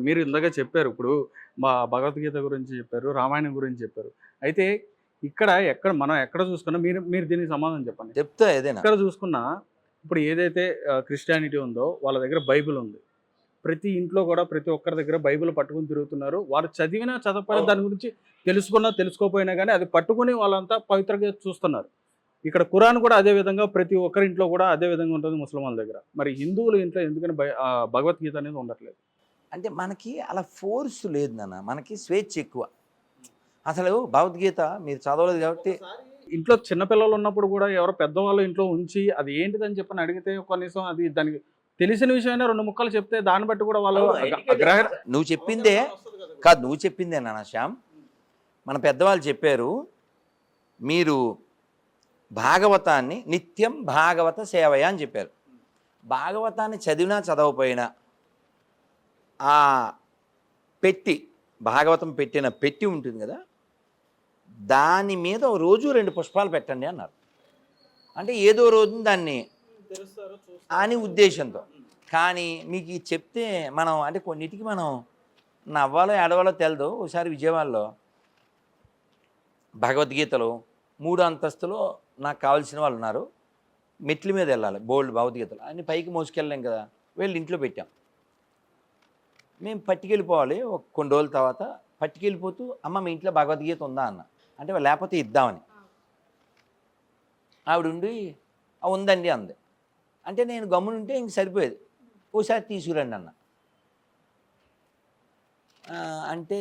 మీరు ఇందాక చెప్పారు. ఇప్పుడు మా భగవద్గీత గురించి చెప్పారు. రామాయణం గురించి చెప్పారు. అయితే ఎక్కడ మనం ఎక్కడ చూసుకున్నా మీరు మీరు దీనికి సమాధానం చెప్పండి. చెప్తా ఏదైనా. ఎక్కడ చూసుకున్నా ఇప్పుడు ఏదైతే క్రిస్టియానిటీ ఉందో వాళ్ళ దగ్గర బైబిల్ ఉంది. ప్రతి ఇంట్లో కూడా ప్రతి ఒక్కరి దగ్గర బైబిల్ పట్టుకొని తిరుగుతున్నారు. వారు చదివినా చదవకపోయినా దాని గురించి తెలుసుకున్నా తెలుసుకోకపోయినా గానీ అది పట్టుకొని వాళ్ళంతా పవిత్రంగా చూస్తున్నారు. ఇక్కడ ఖురాన్ కూడా అదే విధంగా ప్రతి ఒక్కరి ఇంట్లో కూడా అదే విధంగా ఉంటుంది ముస్లిమాల దగ్గర. మరి హిందువుల ఇంట్లో ఎందుకని భగవద్గీత అనేది ఉండట్లేదు? అంటే మనకి అలా ఫోర్స్ లేదు నాన్న. మనకి స్వేచ్ఛ ఎక్కువ. అసలు భగవద్గీత మీరు చదవలేదు కాబట్టి ఇంట్లో చిన్న పిల్లలు ఉన్నప్పుడు కూడా ఎవరో పెద్దవాళ్ళు ఇంట్లో ఉంచి అది ఏంటిదని చెప్పని అడిగితే కనీసం అది దానికి తెలిసిన విషయమైనా 2 ముక్కలు చెప్తే దాన్ని బట్టి కూడా వాళ్ళు నువ్వు చెప్పిందే కాదు, నువ్వు చెప్పిందే నాన్న శ్యామ్. మన పెద్దవాళ్ళు చెప్పారు, మీరు భాగవతాన్ని నిత్యం భాగవత సేవయ అని చెప్పారు. భాగవతాన్ని చదివినా చదవకపోయినా ఆ పెట్టి భాగవతం పెట్టిన పెట్టి ఉంటుంది కదా, దాని మీద రోజు 2 పుష్పాలు పెట్టండి అన్నారు. అంటే ఏదో రోజు దాన్ని అని ఉద్దేశంతో. కానీ మీకు ఇది చెప్తే మనం అంటే కొన్నిటికి మనం నవ్వాలో ఏడవాలో తెలదు. ఒకసారి విజయవాడలో భగవద్గీతలో 3 అంతస్తులో నాకు కావాల్సిన వాళ్ళు ఉన్నారు. మెట్ల మీద వెళ్ళాలి, బోల్డ్ భగవద్గీతలు అన్ని పైకి మోసుకెళ్ళలేం కదా, వెళ్ళి ఇంట్లో పెట్టాం. మేము పట్టుకెళ్ళిపోవాలి. కొన్ని రోజుల తర్వాత పట్టుకెళ్ళిపోతూ, అమ్మ మీ ఇంట్లో భగవద్గీత ఉందా అన్న. అంటే లేకపోతే ఇద్దామని. ఆవిడ ఉండి ఉందండి అంది. అంటే నేను గమ్మునుంటే ఇంక సరిపోయేది. ఓసారి తీసుకురండి అన్న. అంటే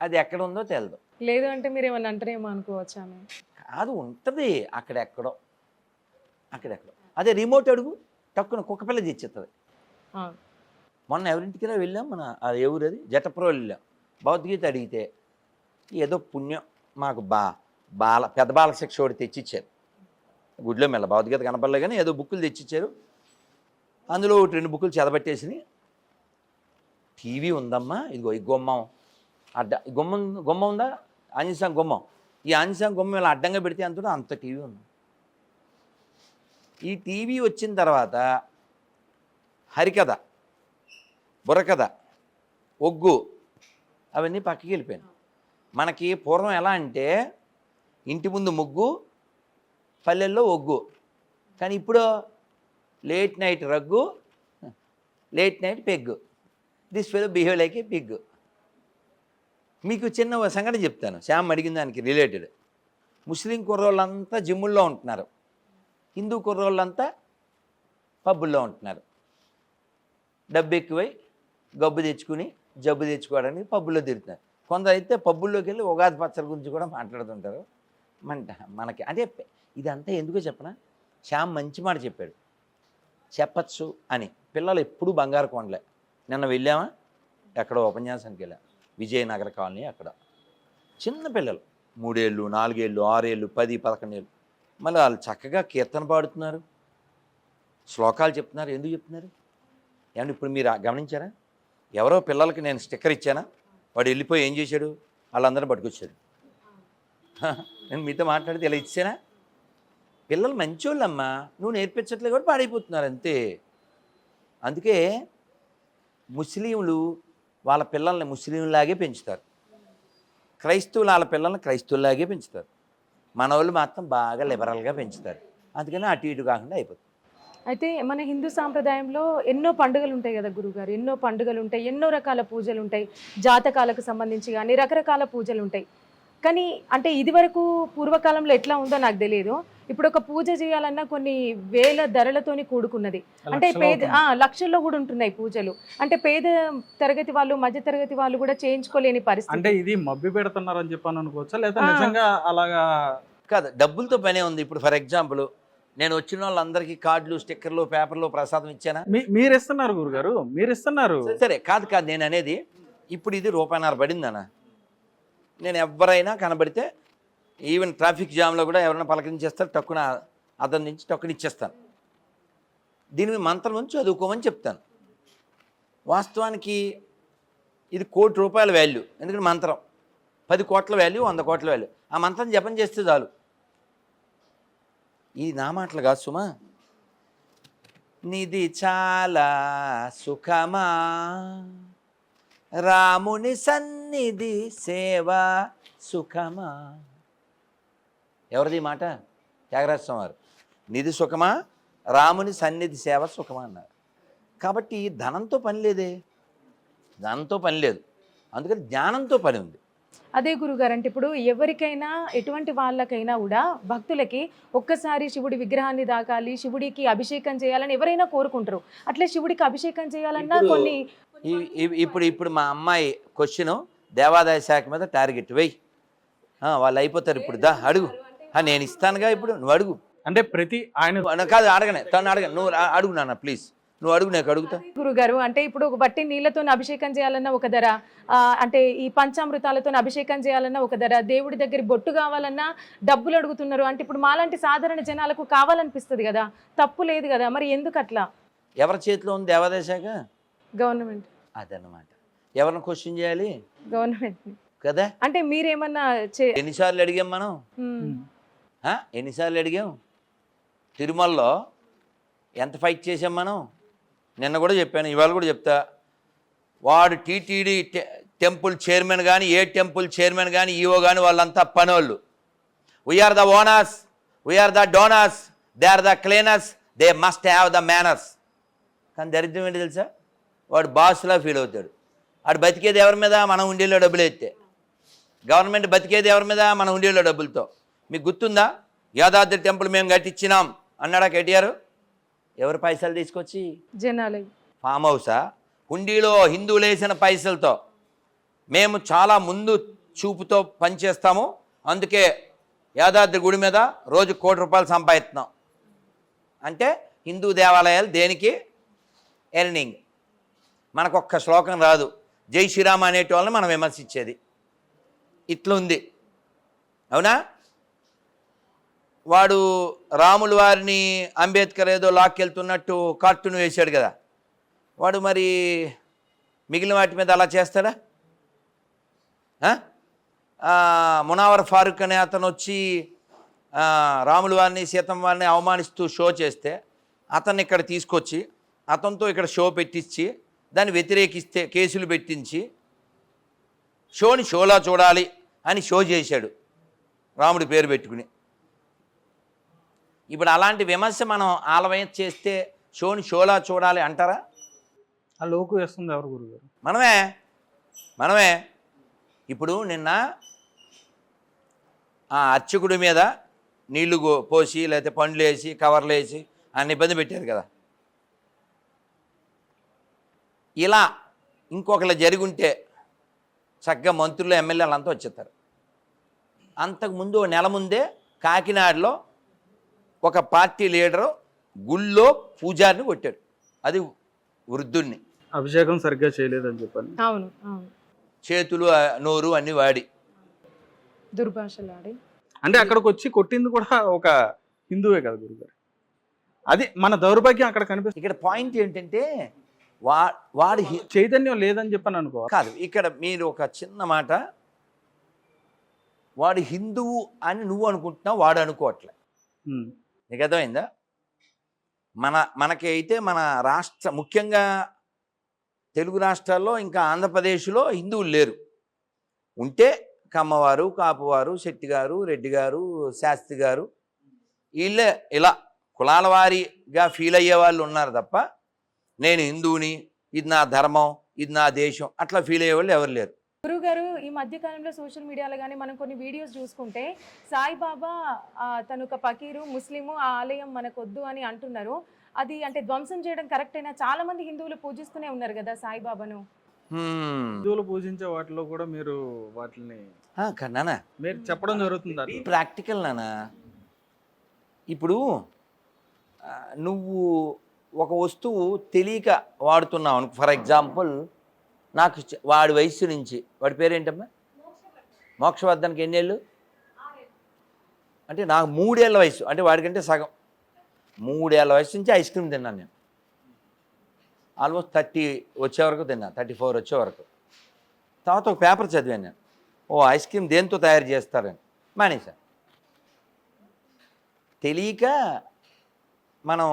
అది ఎక్కడ ఉందో తెలియదు. లేదు అంటే మీరు ఏమన్నా అంటారేమో అనుకోవచ్చా? అది ఉంటుంది అక్కడెక్కడో. అదే రిమోట్ అడుగు టక్కున కుక్కపిల్ల తెచ్చేస్తుంది. మొన్న ఎవరింటికిలా వెళ్ళాం, మన అది ఎవరు అది జటప్రో వెళ్ళాం. భగవద్గీత అడిగితే ఏదో పుణ్యం మాకు పెద్ద బాల శిక్ష ఒకటి తెచ్చిచ్చారు. గుడిలో మెల్ల భగవద్గీత కనపడలే కానీ ఏదో బుక్కులు తెచ్చిచ్చారు. అందులో 2 బుక్కులు చెదబట్టేసి, టీవీ ఉందమ్మా, ఇదిగో ఈ గుమ్మం గుమ్మం ఉందా, ఆంజనేయస్వామి గుమ్మం, ఈ ఆంజనేయస్వామి గుమ్మం ఇలా అడ్డంగా పెడితే అంత టీవీ ఉంది. ఈ టీవీ వచ్చిన తర్వాత హరికథ, బుర్రకథ, ఒగ్గు అవన్నీ పక్కకి వెళ్ళిపోయాను. మనకి పూర్వం ఎలా అంటే ఇంటి ముందు ముగ్గు, పల్లెల్లో ఒగ్గు. కానీ ఇప్పుడు late night rug, late night peg. This fellow behave like A Pig. మీకు చిన్న సంఘటన చెప్తాను, శ్యామ్ అడిగిన దానికి రిలేటెడ్. ముస్లిం కుర్రోళ్ళంతా జిమ్ముల్లో ఉంటున్నారు, హిందూ కుర్రోళ్ళంతా పబ్బుల్లో ఉంటున్నారు. డబ్బు ఎక్కువై గబ్బు తెచ్చుకుని జబ్బు తెచ్చుకోవడానికి పబ్బుల్లో తిరుగుతున్నారు. కొందరు అయితే పబ్బుల్లోకి వెళ్ళి ఉగాది పచ్చడి గురించి కూడా మాట్లాడుతుంటారు. మనకి అంటే ఇదంతా ఎందుకో చెప్పనా, శ్యామ్ మంచి మాట చెప్పాడు, చెప్పచ్చు అని. పిల్లలు ఎప్పుడూ బంగారు కొండలే. నిన్న వెళ్ళామా, ఎక్కడో ఉపన్యాసానికి వెళ్ళా, విజయనగర కాలనీ. అక్కడ చిన్న పిల్లలు 3 ఏళ్ళు 4 ఏళ్ళు 6 ఏళ్ళు 10 11 ఏళ్ళు. మళ్ళీ వాళ్ళు చక్కగా కీర్తన పాడుతున్నారు, శ్లోకాలు చెప్తున్నారు. ఎందుకు చెప్తున్నారు ఏమంటే ఇప్పుడు మీరు గమనించారా? ఎవరో పిల్లలకి నేను స్టిక్కర్ ఇచ్చానా, వాడు వెళ్ళిపోయి ఏం చేశాడు, వాళ్ళందరినీ పట్టుకొచ్చాడు. నేను మీతో మాట్లాడితే ఇలా ఇచ్చానా? పిల్లలు మంచోళ్ళమ్మా, నువ్వు నేర్పించట్లేదు కూడా పాడైపోతున్నారు అంతే. అందుకే ముస్లింలు వాళ్ళ పిల్లల్ని ముస్లింలాగే పెంచుతారు, క్రైస్తవులు వాళ్ళ పిల్లల్ని క్రైస్తవులాగే పెంచుతారు. మన వాళ్ళు మాత్రం బాగా లిబరల్గా పెంచుతారు. అందుకని అటు ఇటు కాకుండా అయిపోతుంది. అయితే మన హిందూ సాంప్రదాయంలో ఎన్నో పండుగలు ఉంటాయి కదా గురుగారు, ఎన్నో పండుగలు ఉంటాయి, ఎన్నో రకాల పూజలు ఉంటాయి, జాతకాలకు సంబంధించి కానీ రకరకాల పూజలు ఉంటాయి. కానీ అంటే ఇది వరకు పూర్వకాలంలో ఎట్లా ఉందో నాకు తెలియదు. ఇప్పుడు ఒక పూజ చేయాలన్నా కొన్ని వేల ధరలతోని కూడుకున్నది. అంటే లక్షల్లో కూడా ఉంటున్నాయి పూజలు. అంటే పేద తరగతి వాళ్ళు, మధ్య తరగతి వాళ్ళు కూడా చేయించుకోలేని పరిస్థితి. అంటే ఇది మబ్బి పెడుతున్నారు అని చెప్పాను అనుకోవచ్చా, లేదా నిజంగా అలాగా కాదు, డబ్బులతో పనే ఉంది. ఇప్పుడు ఫర్ ఎగ్జాంపుల్ నేను వచ్చిన వాళ్ళందరికీ కార్డులు, స్టిక్కర్లు, పేపర్లు, ప్రసాదం ఇచ్చానా? మీరు ఇస్తున్నారు గురుగారు, మీరు ఇస్తున్నారు. సరే కాదు నేను అనేది, ఇప్పుడు ఇది ₹1.50 పడిందనా. నేను ఎవరైనా కనబడితే ఈవెన్ ట్రాఫిక్ జామ్లో కూడా ఎవరైనా పలకరించేస్తారు, టక్కున అద్దం నుంచి టక్కున ఇచ్చేస్తాను. దీని మీద మంత్రం నుంచి చదువుకోమని చెప్తాను. వాస్తవానికి ఇది ₹1,00,00,000 వాల్యూ. ఎందుకంటే మంత్రం 10 కోట్ల వాల్యూ, 100 కోట్ల వాల్యూ. ఆ మంత్రం జపం చేస్తే చాలు. ఇది నా మాటలు కాదు సుమా. నిధి చాలా సుఖమా, రాముని సన్నిధి సేవ సుఖమా. ఎవరిది ఈ మాట? త్యాగరాజ స్వామి వారు. నిధి సుఖమా, రాముని సన్నిధి సేవ సుఖమా అన్నారు. కాబట్టి ధనంతో పని లేదే, ధనంతో పని లేదు, అందుకని జ్ఞానంతో పని ఉంది. అదే గురుగారు, అంటే ఇప్పుడు ఎవరికైనా ఎటువంటి వాళ్ళకైనా కూడా భక్తులకి ఒక్కసారి శివుడి విగ్రహాన్ని దాకాలి, శివుడికి అభిషేకం చేయాలని ఎవరైనా కోరుకుంటారు. అట్లా శివుడికి అభిషేకం చేయాలన్నా కొన్ని ఇప్పుడు మా అమ్మాయి క్వశ్చన్ దేవాదాయ శాఖ మీద టార్గెట్ వెయ్యి, వాళ్ళు అయిపోతారు. ఇప్పుడు దా అడుగు, నేను ఇస్తానుగా, ఇప్పుడు నువ్వు అడుగు. అంటే ప్రతి ఆయన కాదు అడగనే, తను అడగ, నువ్వు అడుగు నాన్న ప్లీజ్, నువ్వు అడుగు, నేను అడుగుతా. గురుగారు, అంటే ఇప్పుడు ఒక బట్టి నీళ్లతో అభిషేకం చేయాలన్నా ఒక ధర, అంటే ఈ పంచామృతాలతో అభిషేకం చేయాలన్నా ఒక ధర, దేవుడి దగ్గర బొట్టు కావాలన్నా డబ్బులు అడుగుతున్నారు. అంటే ఇప్పుడు మాలాంటి సాధారణ జనాలకు కావాలనిపిస్తుంది కదా, తప్పు లేదు కదా, మరి ఎందుకు అట్లా? ఎవరి చేతిలో ఉంది దేవాదాయ శాఖ? గవర్నమెంట్. అదన్నమాట. ఎవరిని క్వశ్చన్ చేయాలి? గవర్నమెంట్ కదా. అంటే మీరేమన్నా ఎన్నిసార్లు అడిగాం మనం? ఎన్నిసార్లు అడిగాం? తిరుమలలో ఎంత ఫైట్ చేసాం మనం? నిన్న కూడా చెప్పాను, ఇవాళ కూడా చెప్తా. వాడు టీటీడీ టెంపుల్ చైర్మన్ కానీ, ఏ టెంపుల్ చైర్మన్ కానీ, ఈఓ కానీ, వాళ్ళంతా పనోళ్ళు. We are the owners, we are the donors, they are the cleaners, they must have the manners. కానీ దరిద్రం ఏంటి తెలుసా? వాడు బాస్లా ఫీల్ అవుతాడు. వాడు బతికేది ఎవరి మీద? మనం ఉండేలో డబ్బులు ఎత్తే. గవర్నమెంట్ బతికేది ఎవరి మీద? మన ఉండేలో డబ్బులతో. మీకు గుర్తుందా? యాదాద్రి టెంపుల్ మేము కట్టించినాం అన్నాడా కేటీఆర్? ఎవరు పైసలు తీసుకొచ్చి? జనాలు. ఫామ్ హౌసా? హుండీలో హిందువులు వేసిన పైసలతో. మేము చాలా ముందు చూపుతో పనిచేస్తాము, అందుకే యాదాద్రి గుడి మీద రోజు ₹1,00,00,000 సంపాదిస్తున్నాం. అంటే హిందూ దేవాలయాలు దేనికి ఎర్నింగ్? మనకొక్క శ్లోకం రాదు, జై శ్రీరామ్ అనేటి వాళ్ళని మనం విమర్శించేది. ఇట్లుంది, అవునా? వాడు రాములు వారిని అంబేద్కర్ ఏదో లాక్కెళ్తున్నట్టు కార్టూన్ వేశాడు కదా, వాడు మరి మిగిలిన వాటి మీద అలా చేస్తాడా? మునావర్ ఫారూక్ అనే అతను వచ్చి రాములు వారిని సీతమ్మ వారిని అవమానిస్తూ షో చేస్తే, అతన్ని ఇక్కడ తీసుకొచ్చి అతనితో ఇక్కడ షో పెట్టించి దాన్ని వ్యతిరేకిస్తే కేసులు పెట్టించి షోని షోలా చూడాలి అని షో చేశాడు రాముడి పేరు పెట్టుకుని. ఇప్పుడు అలాంటి విమర్శ మనం ఆలవయం చేస్తే షోని షోలా చూడాలి అంటారా? ఆ లోకు వేస్తుంది ఎవరు గురుగారు? మనమే. ఇప్పుడు నిన్న ఆ అర్చకుడి మీద నీళ్లు పోసి లేకపోతే పండ్లు వేసి కవర్లు వేసి అన్ని ఇబ్బంది పెట్టారు కదా. ఇలా ఇంకొకరు జరుగుంటే చక్కగా మంత్రులు ఎమ్మెల్యేలు అంతా వచ్చేస్తారు. అంతకుముందు నెల ముందే కాకినాడలో ఒక పార్టీ లీడరు గుళ్ళో పూజారిని కొట్టాడు, అది వృద్ధుణ్ణి. అభిషేకం సరిగ్గా చేయలేదని చెప్పాను. అవును అవును, చేతులు నోరు అన్ని వాడి దుర్భాషలాడి. అంటే అక్కడికి వచ్చి కొట్టింది కూడా ఒక హిందువే కదా గురుగారు. అది మన దౌర్భాగ్యం అక్కడ కనిపిస్తుంది. ఇక్కడ పాయింట్ ఏంటంటే వాడి చైతన్యం లేదని చెప్పని అనుకో కాదు. ఇక్కడ మీరు ఒక చిన్న మాట, వాడు హిందువు అని నువ్వు అనుకుంటున్నావు, వాడు అనుకోవట్లే. నీకు అర్థమైందా? మనకి అయితే మన రాష్ట్ర, ముఖ్యంగా తెలుగు రాష్ట్రాల్లో ఇంకా ఆంధ్రప్రదేశ్లో హిందువులు లేరు. ఉంటే కమ్మవారు, కాపువారు, శెట్టి గారు, రెడ్డి గారు, శాస్త్రి గారు, వీళ్ళే ఇలా కులాల వారీగా ఫీల్ అయ్యే వాళ్ళు ఉన్నారు తప్ప నేను హిందువుని, ఇది నా ధర్మం, ఇది నా దేశం అట్లా ఫీల్ అయ్యే వాళ్ళు ఎవరు లేరు. గురుగారు, ఈ మధ్య కాలంలో సోషల్ మీడియాలో కానీ మనం కొన్ని వీడియోస్ చూసుకుంటే సాయిబాబా తను ఒక ఫకీరు, ముస్లిము, ఆ ఆలయం మనకొద్దు అని అంటున్నారు. అది అంటే ధ్వంసం చేయడం కరెక్ట్ అయినా? చాలా మంది హిందువులు పూజిస్తూనే ఉన్నారు కదా సాయిబాబాను. హిందువులు పూజించే వాటిలో కూడా మీరు వాటిని నానా మీరు చెప్పడం జరుగుతుంది. ప్రాక్టికల్ నానా. ఇప్పుడు నువ్వు ఒక వస్తువు తెలియక వాడుతున్నావు అనుకో. ఫర్ ఎగ్జాంపుల్, నాకు వాడి వయసు నుంచి, వాడి పేరేంటమ్మా? మోక్షవర్ధన్కి ఎన్నేళ్ళు అంటే? నాకు 3 ఏళ్ళ వయసు, అంటే వాడికంటే సగం. 3 ఏళ్ళ వయసు నుంచి ఐస్ క్రీమ్ తిన్నాను నేను. ఆల్మోస్ట్ 30 వచ్చే వరకు తిన్నాను, 34 వచ్చే వరకు. తర్వాత ఒక పేపర్ చదివాను నేను, ఐస్ క్రీమ్ దేంతో తయారు చేస్తారని. మానేశాను. తెలియక మనం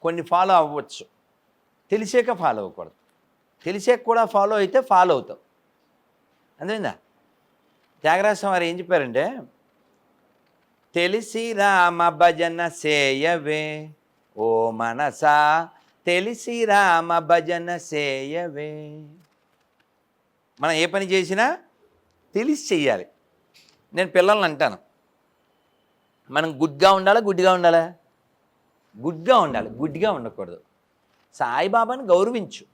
కొన్ని ఫాలో అవ్వచ్చు, తెలిసాక ఫాలో అవ్వకూడదు. తెలిసాక కూడా ఫాలో అయితే ఫాలో అవుతాం. అర్థమైందా? త్యాగరాజస్వామి వారు ఏం చెప్పారంటే, తెలిసి రామ భజన సేయవే ఓ మనసా, తెలిసి రామ భజన సేయవే. మనం ఏ పని చేసినా తెలిసి చెయ్యాలి. నేను పిల్లల్ని అంటాను, మనం గుడ్గా ఉండాలా గుడ్డిగా ఉండాలా? గుడ్గా ఉండాలి, గుడ్డిగా ఉండకూడదు. సాయిబాబాని గౌరవించు,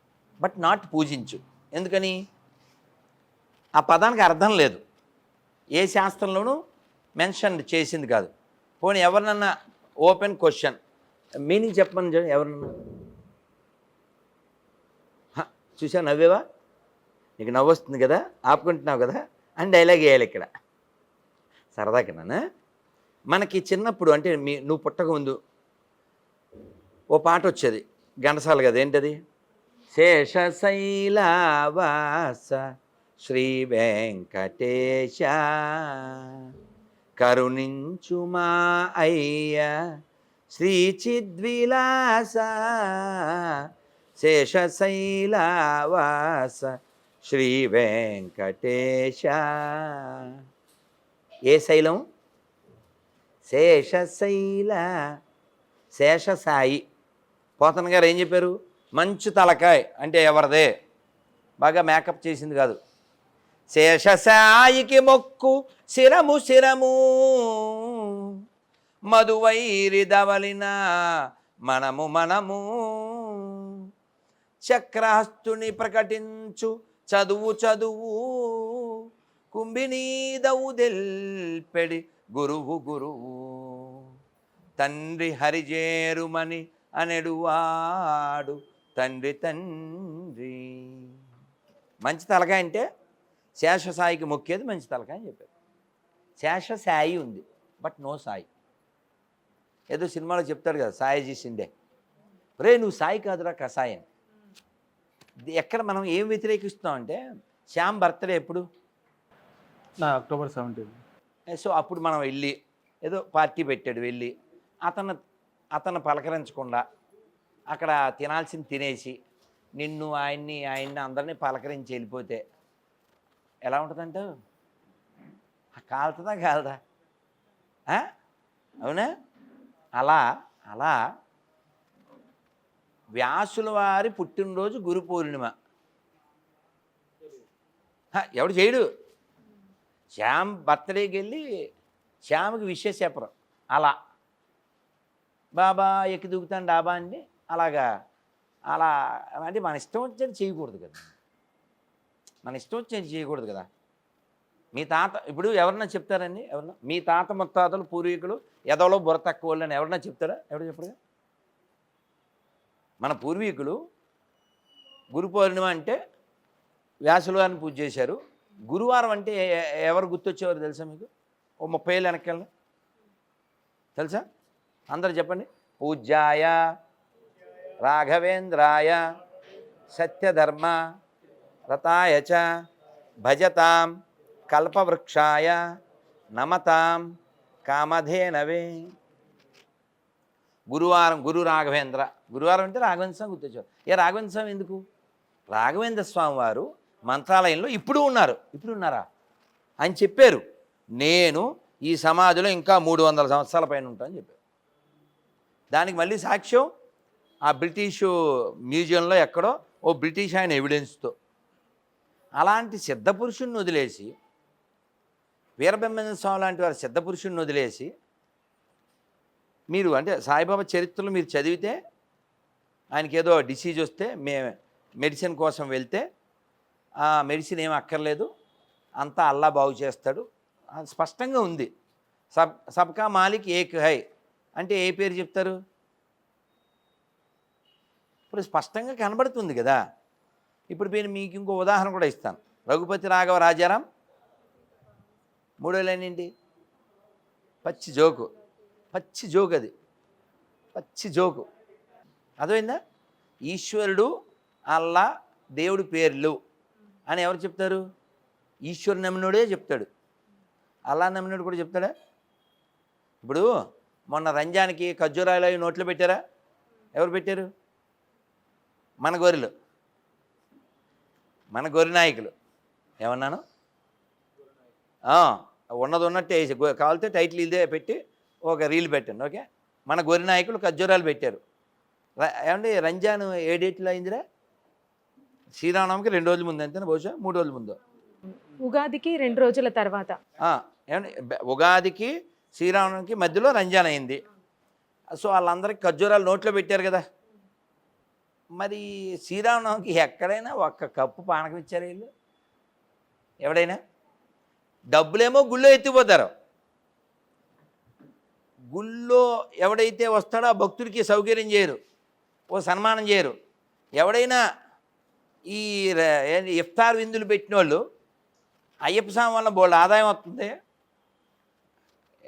బట్ నాట్ పూజించు. ఎందుకని? ఆ పదానికి అర్థం లేదు, ఏ శాస్త్రంలోనూ మెన్షన్ చేసింది కాదు. పోనీ ఎవరినన్నా ఓపెన్ క్వశ్చన్ మీనింగ్ చెప్పమని చూడండి, ఎవరన్నా చూసా నవ్వేవా, నీకు నవ్వు వస్తుంది కదా, ఆపుకుంటున్నావు కదా అని డైలాగ్ వేయాలి ఇక్కడ. సరదాకినా మనకి చిన్నప్పుడు అంటే నువ్వు పుట్టక ముందు ఓ పాట వచ్చేది, ఘంటసాల కదా, ఏంటది? శేషశైలవాస శ్రీ వెంకటేశ కరుణించుమా అయ్య శ్రీ చిద్విలాస, శేషశైలవాస శ్రీ వెంకటేశ. ఏ శైలం? శేషశైల, శేషసాయి. పోతన గారు ఏం చెప్పారు? మంచు తలకాయ్ అంటే ఎవరిదే, బాగా మేకప్ చేసింది కాదు. శేషసాయికి మొక్కు శిరము శిరము, మధువైరిదవలిన మనము మనము, చక్రహస్తుని ప్రకటించు చదువు చదువు, కుంభినీదవు దెల్పెడి గురువు గురువు, తండ్రి హరిజేరుమని అనెడువాడు తండ్రి తండ్రి. మంచి తలకాయ అంటే శేషసాయికి మొక్కేది మంచి తలకాయ అని చెప్పారు. శేషసాయి ఉంది, బట్ నో సాయి. ఏదో సినిమాలో చెప్తాడు కదా, సాయి సిండే, రే నువ్వు సాయి కాదురా కసాయన్. ఎక్కడ మనం ఏం వ్యతిరేకిస్తున్నాం అంటే, శ్యామ్ బర్త్డే ఎప్పుడు? నా అక్టోబర్ 17. సో అప్పుడు మనం వెళ్ళి ఏదో పార్టీ పెట్టాడు, వెళ్ళి అతను పలకరించకుండా అక్కడ తినాల్సింది తినేసి నిన్ను ఆయన్ని అందరినీ పలకరించి వెళ్ళిపోతే ఎలా ఉంటుందంట? కాలుతుందా కాలదా? అవునా? అలా అలా వ్యాసుల వారి పుట్టినరోజు గురు పౌర్ణిమ. ఎవడు చేయడు. శ్యామ్ బర్త్డేకి వెళ్ళి శ్యామ్కి విషెస్ చెప్పరు. అలా బాబా ఎక్కి దూకుతాను డాబా అండి, అలాగా అలా అంటే మన ఇష్టం వచ్చేది చేయకూడదు కదా, మన ఇష్టం వచ్చేది చేయకూడదు కదా. మీ తాత ఇప్పుడు ఎవరన్నా చెప్తారండి, ఎవరన్నా మీ తాత ముత్తాతలు పూర్వీకులు ఎదవలో బుర్ర తక్కువ వాళ్ళు అని ఎవరన్నా చెప్తారా? ఎవరు చెప్పరుగా. మన పూర్వీకులు గురు పౌర్ణిమ అంటే వ్యాసుల వారిని పూజ చేశారు. గురువారం అంటే ఎవరు గుర్తొచ్చేవారు తెలుసా మీకు? ఓ 30 ఏళ్ళు వెనక్కి తెలుసా? అందరు చెప్పండి. పూజ్యాయ రాఘవేంద్రాయ సత్యధర్మ రతాయ చ భజతాం కల్పవృక్షాయ నమతాం కామధేనవే. గురువారం గురు రాఘవేంద్ర, గురువారం అంటే రాఘవేంద్ర స్వామి గుర్తొచ్చారు. రాఘవేంద్ర స్వామి ఎందుకు? రాఘవేంద్ర స్వామి వారు మంత్రాలయంలో ఇప్పుడు ఉన్నారా అని చెప్పారు. నేను ఈ సమాధిలో ఇంకా 300 సంవత్సరాల పైన ఉంటానని చెప్పారు. దానికి మళ్ళీ సాక్ష్యం ఆ బ్రిటిషు మ్యూజియంలో ఎక్కడో ఓ బ్రిటిష్ ఆయన ఎవిడెన్స్తో. అలాంటి సిద్ధపురుషుణ్ణి వదిలేసి, వీరబ్రహ్మేంద్ర స్వామి లాంటి వారి సిద్ధపురుషుణ్ణి వదిలేసి మీరు అంటే సాయిబాబా చరిత్రలు మీరు చదివితే, ఆయనకి ఏదో డిసీజ్ వస్తే మెడిసిన్ కోసం వెళ్తే ఆ మెడిసిన్ ఏం అక్కర్లేదు, అంతా అల్లా బాగు చేస్తాడు స్పష్టంగా ఉంది. సబ్కా మాలిక్ ఏక్ హై అంటే ఏ పేరు చెప్తారు? ఇప్పుడు స్పష్టంగా కనబడుతుంది కదా. ఇప్పుడు నేను మీకు ఇంకో ఉదాహరణ కూడా ఇస్తాను. రఘుపతి రాఘవ రాజారాం 3 ఏంటి? పచ్చి జోకు అది, పచ్చి జోకు. అర్థమైందా? ఈశ్వరుడు అల్లా దేవుడి పేర్లు అని ఎవరు చెప్తారు? ఈశ్వరు నమ్మినోడే చెప్తాడు. అల్లా నమ్మినోడు కూడా చెప్తాడా? ఇప్పుడు మొన్న రంజాన్కి ఖర్జూరాలు నోట్లో పెట్టారా? ఎవరు పెట్టారు? మన గొర్రెలు, మన గొర్రె నాయకులు. ఏమన్నాను? ఉన్నది ఉన్నట్టే వేసి కావాలితే టైటిల్ ఇదే పెట్టి ఒక రీల్ పెట్టండి. ఓకే, మన గొర్రె నాయకులు ఖర్జూరాలు పెట్టారు. ఏమండి రంజాన్ ఏ డేట్లో అయిందిరా? శ్రీరామనవమికి 2 రోజుల ముందు, అంతేనా? బహుశా 3 రోజుల ముందు. ఉగాదికి 2 రోజుల తర్వాత. ఏమండి ఉగాదికి శ్రీరామనవమికి మధ్యలో రంజాన్ అయింది. సో వాళ్ళందరికీ ఖర్జూరాలు నోట్లో పెట్టారు కదా. మరి శ్రీరామనవమికి ఎక్కడైనా ఒక్క కప్పు పానకం ఇచ్చారు వీళ్ళు? ఎవడైనా? డబ్బులేమో గుళ్ళో ఎత్తిపోతారు. గుళ్ళో ఎవడైతే వస్తాడో ఆ భక్తుడికి సౌకర్యం చేయరు, ఓ సన్మానం చేయరు. ఎవడైనా ఈ ఇఫ్తార్ విందులు పెట్టిన వాళ్ళు అయ్యప్ప స్వామి వల్ల బోల్డ్ ఆదాయం వస్తుంది,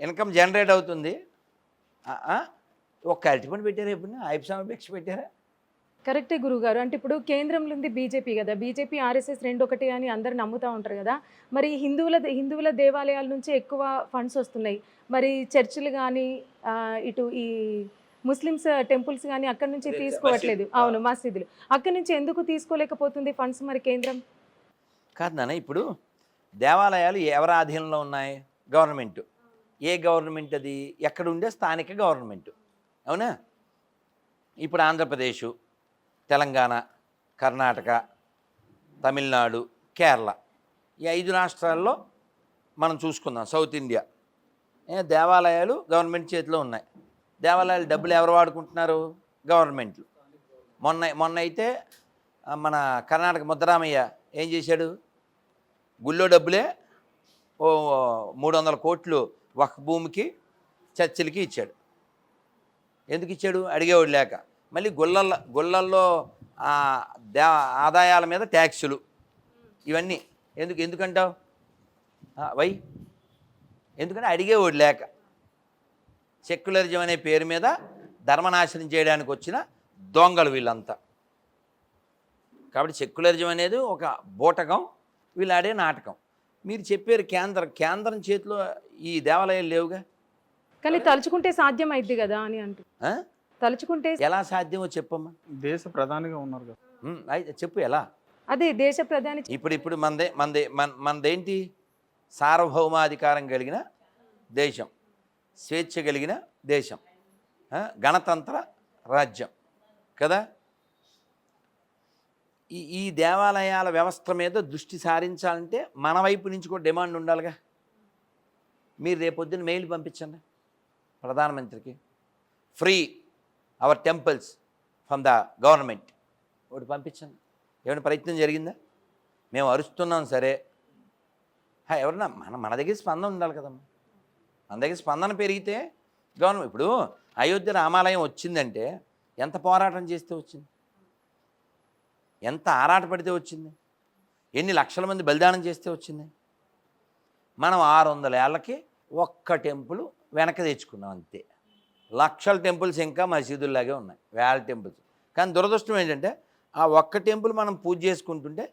ఇన్కమ్ జనరేట్ అవుతుంది. ఒక్క అరటిపండు పెట్టారా? ఎప్పుడైనా అయ్యప్ప స్వామి భిక్ష పెట్టారా? కరెక్టే గురుగారు. అంటే ఇప్పుడు కేంద్రంలో ఉంది బీజేపీ కదా, బీజేపీ ఆర్ఎస్ఎస్ 2 ఒకటి అని అందరు నమ్ముతూ ఉంటారు కదా. మరి హిందువుల దేవాలయాల నుంచి ఎక్కువ ఫండ్స్ వస్తున్నాయి. మరి చర్చిలు కానీ ఇటు ఈ ముస్లిమ్స్ టెంపుల్స్ కానీ అక్కడి నుంచి తీసుకోవట్లేదు. అవును, మసీదులు అక్కడి నుంచి ఎందుకు తీసుకోలేకపోతుంది ఫండ్స్ మరి కేంద్రం? కాదు నాన్న, ఇప్పుడు దేవాలయాలు ఎవరి ఆధీనంలో ఉన్నాయి? గవర్నమెంట్. ఏ గవర్నమెంట్ అది? ఎక్కడ ఉండే స్థానిక గవర్నమెంట్. అవునా? ఇప్పుడు ఆంధ్రప్రదేశ్, తెలంగాణ, కర్ణాటక, తమిళనాడు, కేరళ, ఈ 5 రాష్ట్రాల్లో మనం చూసుకుందాం. సౌత్ ఇండియా దేవాలయాలు గవర్నమెంట్ చేతిలో ఉన్నాయి. దేవాలయాలు డబ్బులు ఎవరు వాడుకుంటున్నారు? గవర్నమెంట్లు. మొన్న అయితే మన కర్ణాటక ముద్దరామయ్య ఏం చేశాడు? గుళ్ళో డబ్బులే ఓ 300 కోట్లు ఒక భూమికి చర్చిలకి ఇచ్చాడు. ఎందుకు ఇచ్చాడు? అడిగేవాడు లేక. మళ్ళీ గుళ్ళల్లో ఆదాయాల మీద ట్యాక్సులు, ఇవన్నీ ఎందుకంటావు? వై? ఎందుకంటే అడిగేవాడు లేక. సెక్యులరిజం అనే పేరు మీద ధర్మనాశనం చేయడానికి వచ్చిన దొంగలు వీళ్ళంతా. కాబట్టి సెక్యులరిజం అనేది ఒక బూటకం, వీళ్ళు ఆడే నాటకం. మీరు చెప్పారు కేంద్రం చేతిలో ఈ దేవాలయాలు లేవుగా. కానీ తలుచుకుంటే సాధ్యం అయింది కదా అని అంటూ. తలుచుకుంటే ఎలా సాధ్యమో చెప్పమ్మా. దేశ ప్రధానిగా ఉన్నారు కదా. అయితే చెప్పు ఎలా. అదే దేశ ప్రధాని. ఇప్పుడు మనదేంటి? సార్వభౌమాధికారం కలిగిన దేశం, స్వేచ్ఛ కలిగిన దేశం, గణతంత్ర రాజ్యం కదా. ఈ దేవాలయాల వ్యవస్థ మీద దృష్టి సారించాలంటే మన వైపు నుంచి కూడా డిమాండ్ ఉండాలిగా. మీరు రేపొద్దున మెయిల్ పంపించండి ప్రధానమంత్రికి, free our temples from the government. ఒకటి పంపించండి. ఏమైనా ప్రయత్నం జరిగిందా? మేము అరుస్తున్నాం సరే, ఎవరన్నా మన దగ్గర స్పందన ఉండాలి కదమ్మా. మన దగ్గర స్పందన పెరిగితే గవర్నమెంట్. ఇప్పుడు అయోధ్య రామాలయం వచ్చిందంటే ఎంత పోరాటం చేస్తే వచ్చింది, ఎంత ఆరాటపడితే వచ్చింది, ఎన్ని లక్షల మంది బలిదానం చేస్తే వచ్చింది. మనం 600 ఏళ్ళకి ఒక్క టెంపుల్ వెనక తెచ్చుకున్నాం అంతే. లక్షల టెంపుల్స్ ఇంకా మసీదుల్లాగే ఉన్నాయి, వేల టెంపుల్స్. కానీ దురదృష్టం ఏంటంటే ఆ ఒక్క టెంపుల్ మనం పూజ చేసుకుంటుంటే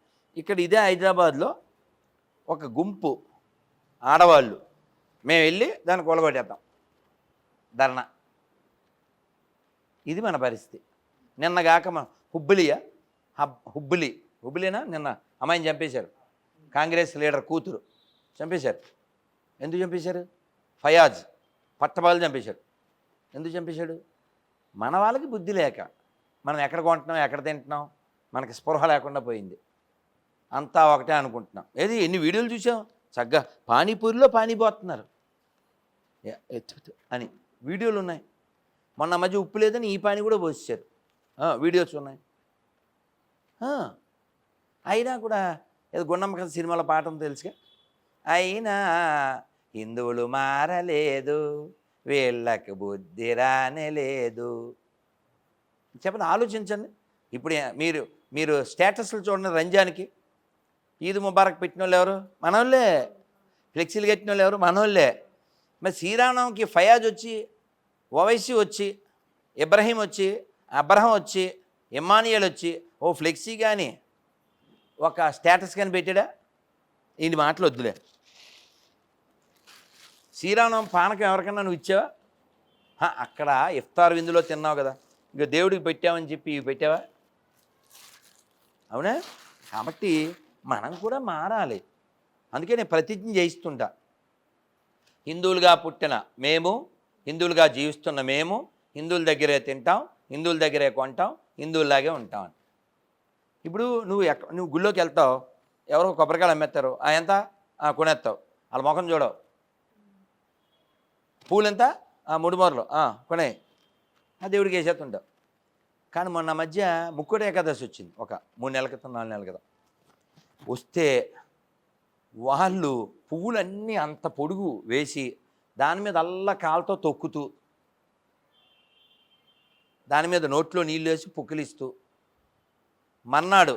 ఇక్కడ ఇదే హైదరాబాద్లో ఒక గుంపు ఆడవాళ్ళు మేము వెళ్ళి దాన్ని కూలగొట్టేద్దాం ధర్నా. ఇది మన పరిస్థితి. నిన్నగాక మన హుబ్బులీనా నిన్న అమ్మాయిని చంపేశారు. కాంగ్రెస్ లీడర్ కూతురు చంపేశారు. ఎందుకు చంపేశారు? ఫయాజ్ పట్టబాలు చంపేశాడు. ఎందుకు చంపేశాడు? మన వాళ్ళకి బుద్ధి లేక, మనం ఎక్కడ కొంటున్నాం, ఎక్కడ తింటున్నాం, మనకి స్పృహ లేకుండా పోయింది. అంతా ఒకటే అనుకుంటున్నాం. ఏది ఎన్ని వీడియోలు చూసాం, చక్కగా పానీపూరిలో పానీ పోతున్నారు అని వీడియోలు ఉన్నాయి. మొన్న మధ్య ఉప్పు లేదని ఈ పానీ కూడా పోసేశారు, వీడియోస్ ఉన్నాయి. అయినా కూడా ఏదో గుండమ్మ కథ సినిమాలో పాఠం తెలుసుగా, అయినా హిందువులు మారలేదు, వీళ్ళకి బుద్ధి రానేలేదు. చెప్పండి, ఆలోచించండి. ఇప్పుడు మీరు స్టేటస్లు చూడండి. రంజాన్కి ఈద్ ముబారక్ పెట్టిన వాళ్ళు ఎవరు? మనోళ్ళే. ఫ్లెక్సీలు కట్టిన వాళ్ళు ఎవరు? మనోళ్ళే. మరి శ్రీరామనవమికి ఫయాజ్ వచ్చి, ఓవైసీ వచ్చి, ఇబ్రహీం వచ్చి, అబ్రహం వచ్చి, ఇమ్మానియల్ వచ్చి ఓ ఫ్లెక్సీ కానీ ఒక స్టేటస్ కానీ పెట్టాడా? ఇన్ని మాటలు వద్దులే. శ్రీరామనవమి పానకం ఎవరికన్నా నువ్వు ఇచ్చావా? అక్కడ ఇఫ్తార్ విందులో తిన్నావు కదా. ఇక దేవుడికి పెట్టామని చెప్పి ఇవి పెట్టావా? అవునా? కాబట్టి మనం కూడా మారాలి. అందుకే నేను ప్రతిజ్ఞ చేయిస్తుంటా, హిందువులుగా పుట్టిన మేము, హిందువులుగా జీవిస్తున్న మేము, హిందువుల దగ్గరే తింటాం, హిందువుల దగ్గరే కొంటాం, హిందువుల్లాగే ఉంటాం అని. ఇప్పుడు నువ్వు గుళ్ళోకి వెళ్తావు, ఎవరో కొబ్బరికాయలు అమ్మేస్తారు, ఎంత కొనేస్తావు, వాళ్ళ ముఖం చూడవు. పూలు ఎంత? 3 మూరలు కొనే, దేవుడికి వేసేస్తుంటావు. కానీ మొన్న మధ్య ముక్కోటి ఏకాదశి వచ్చింది, ఒక 3 నెలల క్రితం 4 నెలల క్రితం. వస్తే వాళ్ళు పువ్వులన్నీ అంత పొడుగు వేసి దాని మీద అల్లా కాలుతో తొక్కుతూ, దాని మీద నోట్లో నీళ్ళు వేసి పుక్కిలిస్తూ, మన్నాడు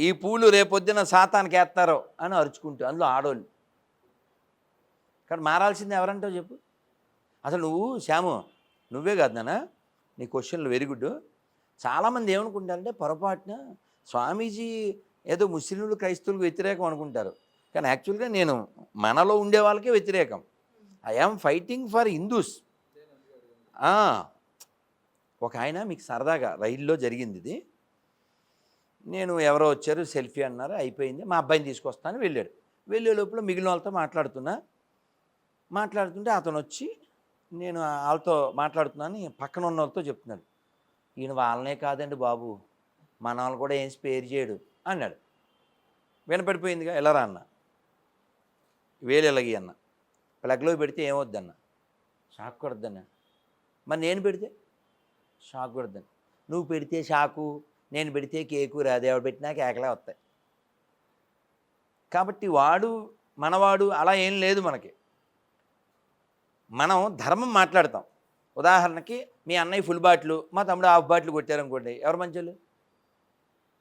ఈ పూలు రేపొద్దున సాతానికి వేస్తారో అని అరుచుకుంటూ, అందులో ఆడోళ్ళు. కానీ మారాల్సింది ఎవరంటావు చెప్పు? అసలు నువ్వు శ్యాము, నువ్వే కాదు నాన్న, నీ క్వశ్చన్లు వెరీ గుడ్. చాలామంది ఏమనుకుంటారంటే పొరపాటున స్వామీజీ ఏదో ముస్లింలు క్రైస్తవులకు వ్యతిరేకం అనుకుంటారు. కానీ యాక్చువల్గా నేను మనలో ఉండే వాళ్ళకే వ్యతిరేకం. I am fighting for Hindus. ఒక ఆయన మీకు సరదాగా రైల్లో జరిగింది ఇది. నేను ఎవరో వచ్చారు, సెల్ఫీ అన్నారు, అయిపోయింది, మా అబ్బాయిని తీసుకొస్తాను వెళ్ళాడు. వెళ్ళే లోపల మిగిలిన వాళ్ళతో మాట్లాడుతుంటే అతను వచ్చి, నేను వాళ్ళతో మాట్లాడుతున్నాను, పక్కన ఉన్న వాళ్ళతో చెప్తున్నాడు, ఈయన వాళ్ళనే కాదండి బాబు, మన వాళ్ళు కూడా ఏం స్పేర్ చేయడు అన్నాడు. వినపడిపోయిందిగా, ఎలా రా అన్న, వేలు ఎలాగి అన్న, ప్లగ్లో పెడితే ఏమొద్దన్న, షాక్ కొడద్దన్న. మరి నేను పెడితే షాక్ కొడద్దని. నువ్వు పెడితే షాకు, నేను పెడితే కేకు రాదు, ఎవడు పెట్టినా కేకలే వస్తాయి. కాబట్టి మనవాడు అలా ఏం లేదు మనకి. మనం ధర్మం మాట్లాడతాం. ఉదాహరణకి మీ అన్నయ్య ఫుల్ బాటిల్, మా తమ్ముడు హాఫ్ బాటిల్ కొట్టారనుకోండి, ఎవరు మంచోళ్ళు?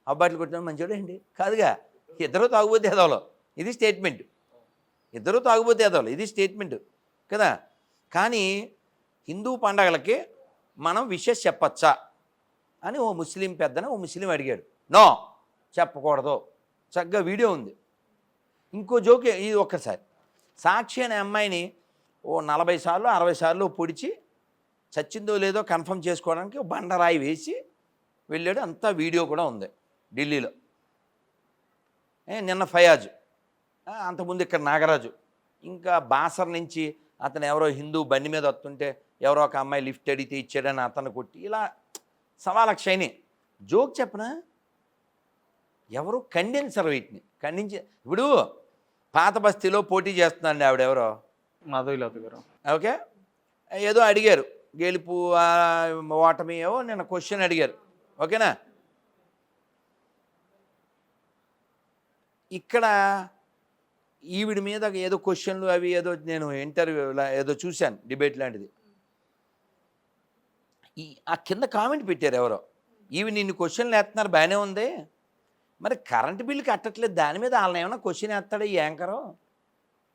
హాఫ్ బాటిల్ కొట్టారు మంచోడు అండి కాదుగా, ఇద్దరు తాగుబోతే ఎదవలో, ఇది స్టేట్మెంట్. ఇద్దరు తాగుబోతే ఎదవలు, ఇది స్టేట్మెంట్ కదా. కానీ హిందూ పండగలకి మనం విషెస్ చెప్పచ్చా అని ఓ ముస్లిం పెద్దన ఓ ముస్లిం అడిగాడు. నో, చెప్పకూడదు. చక్కగా వీడియో ఉంది. ఇంకో జోక్, ఇది ఒక్కసారి సాక్షి అనే అమ్మాయిని ఓ 40 సార్లు 60 సార్లు పొడిచి చచ్చిందో లేదో కన్ఫర్మ్ చేసుకోవడానికి బండరాయి వేసి వెళ్ళాడు. అంతా వీడియో కూడా ఉంది ఢిల్లీలో. నిన్న ఫయాజ్, అంతకుముందు ఇక్కడ నాగరాజు, ఇంకా బాసర్ నుంచి అతను ఎవరో హిందూ బండి మీద వస్తుంటే ఎవరో ఒక అమ్మాయి లిఫ్ట్ అడిగితే ఇచ్చాడని అతను కొట్టి, ఇలా సవాలక్షయని జోక్ చెప్పనా, ఎవరు ఖండించరు వీటిని. ఇప్పుడు పాత బస్తీలో పోటీ చేస్తున్నాండి ఆవిడెవరో, మాధవీలత గారు, ఓకే, ఏదో అడిగారు, గెలుపు ఓటమి ఏవో నిన్న క్వశ్చన్ అడిగారు, ఓకేనా. ఇక్కడ ఈవిడ మీద ఏదో క్వశ్చన్లు అవి ఏదో నేను ఇంటర్వ్యూ ఏదో చూశాను, డిబేట్ లాంటిది. ఆ కింద కామెంట్ పెట్టారు ఎవరో, ఈవి నిన్ను క్వశ్చన్లు వేస్తున్నారు బాగానే ఉంది, మరి కరెంటు బిల్లు కట్టట్లేదు, దాని మీద వాళ్ళని ఏమైనా క్వశ్చన్ వేస్తాడు ఈ యాంకరు.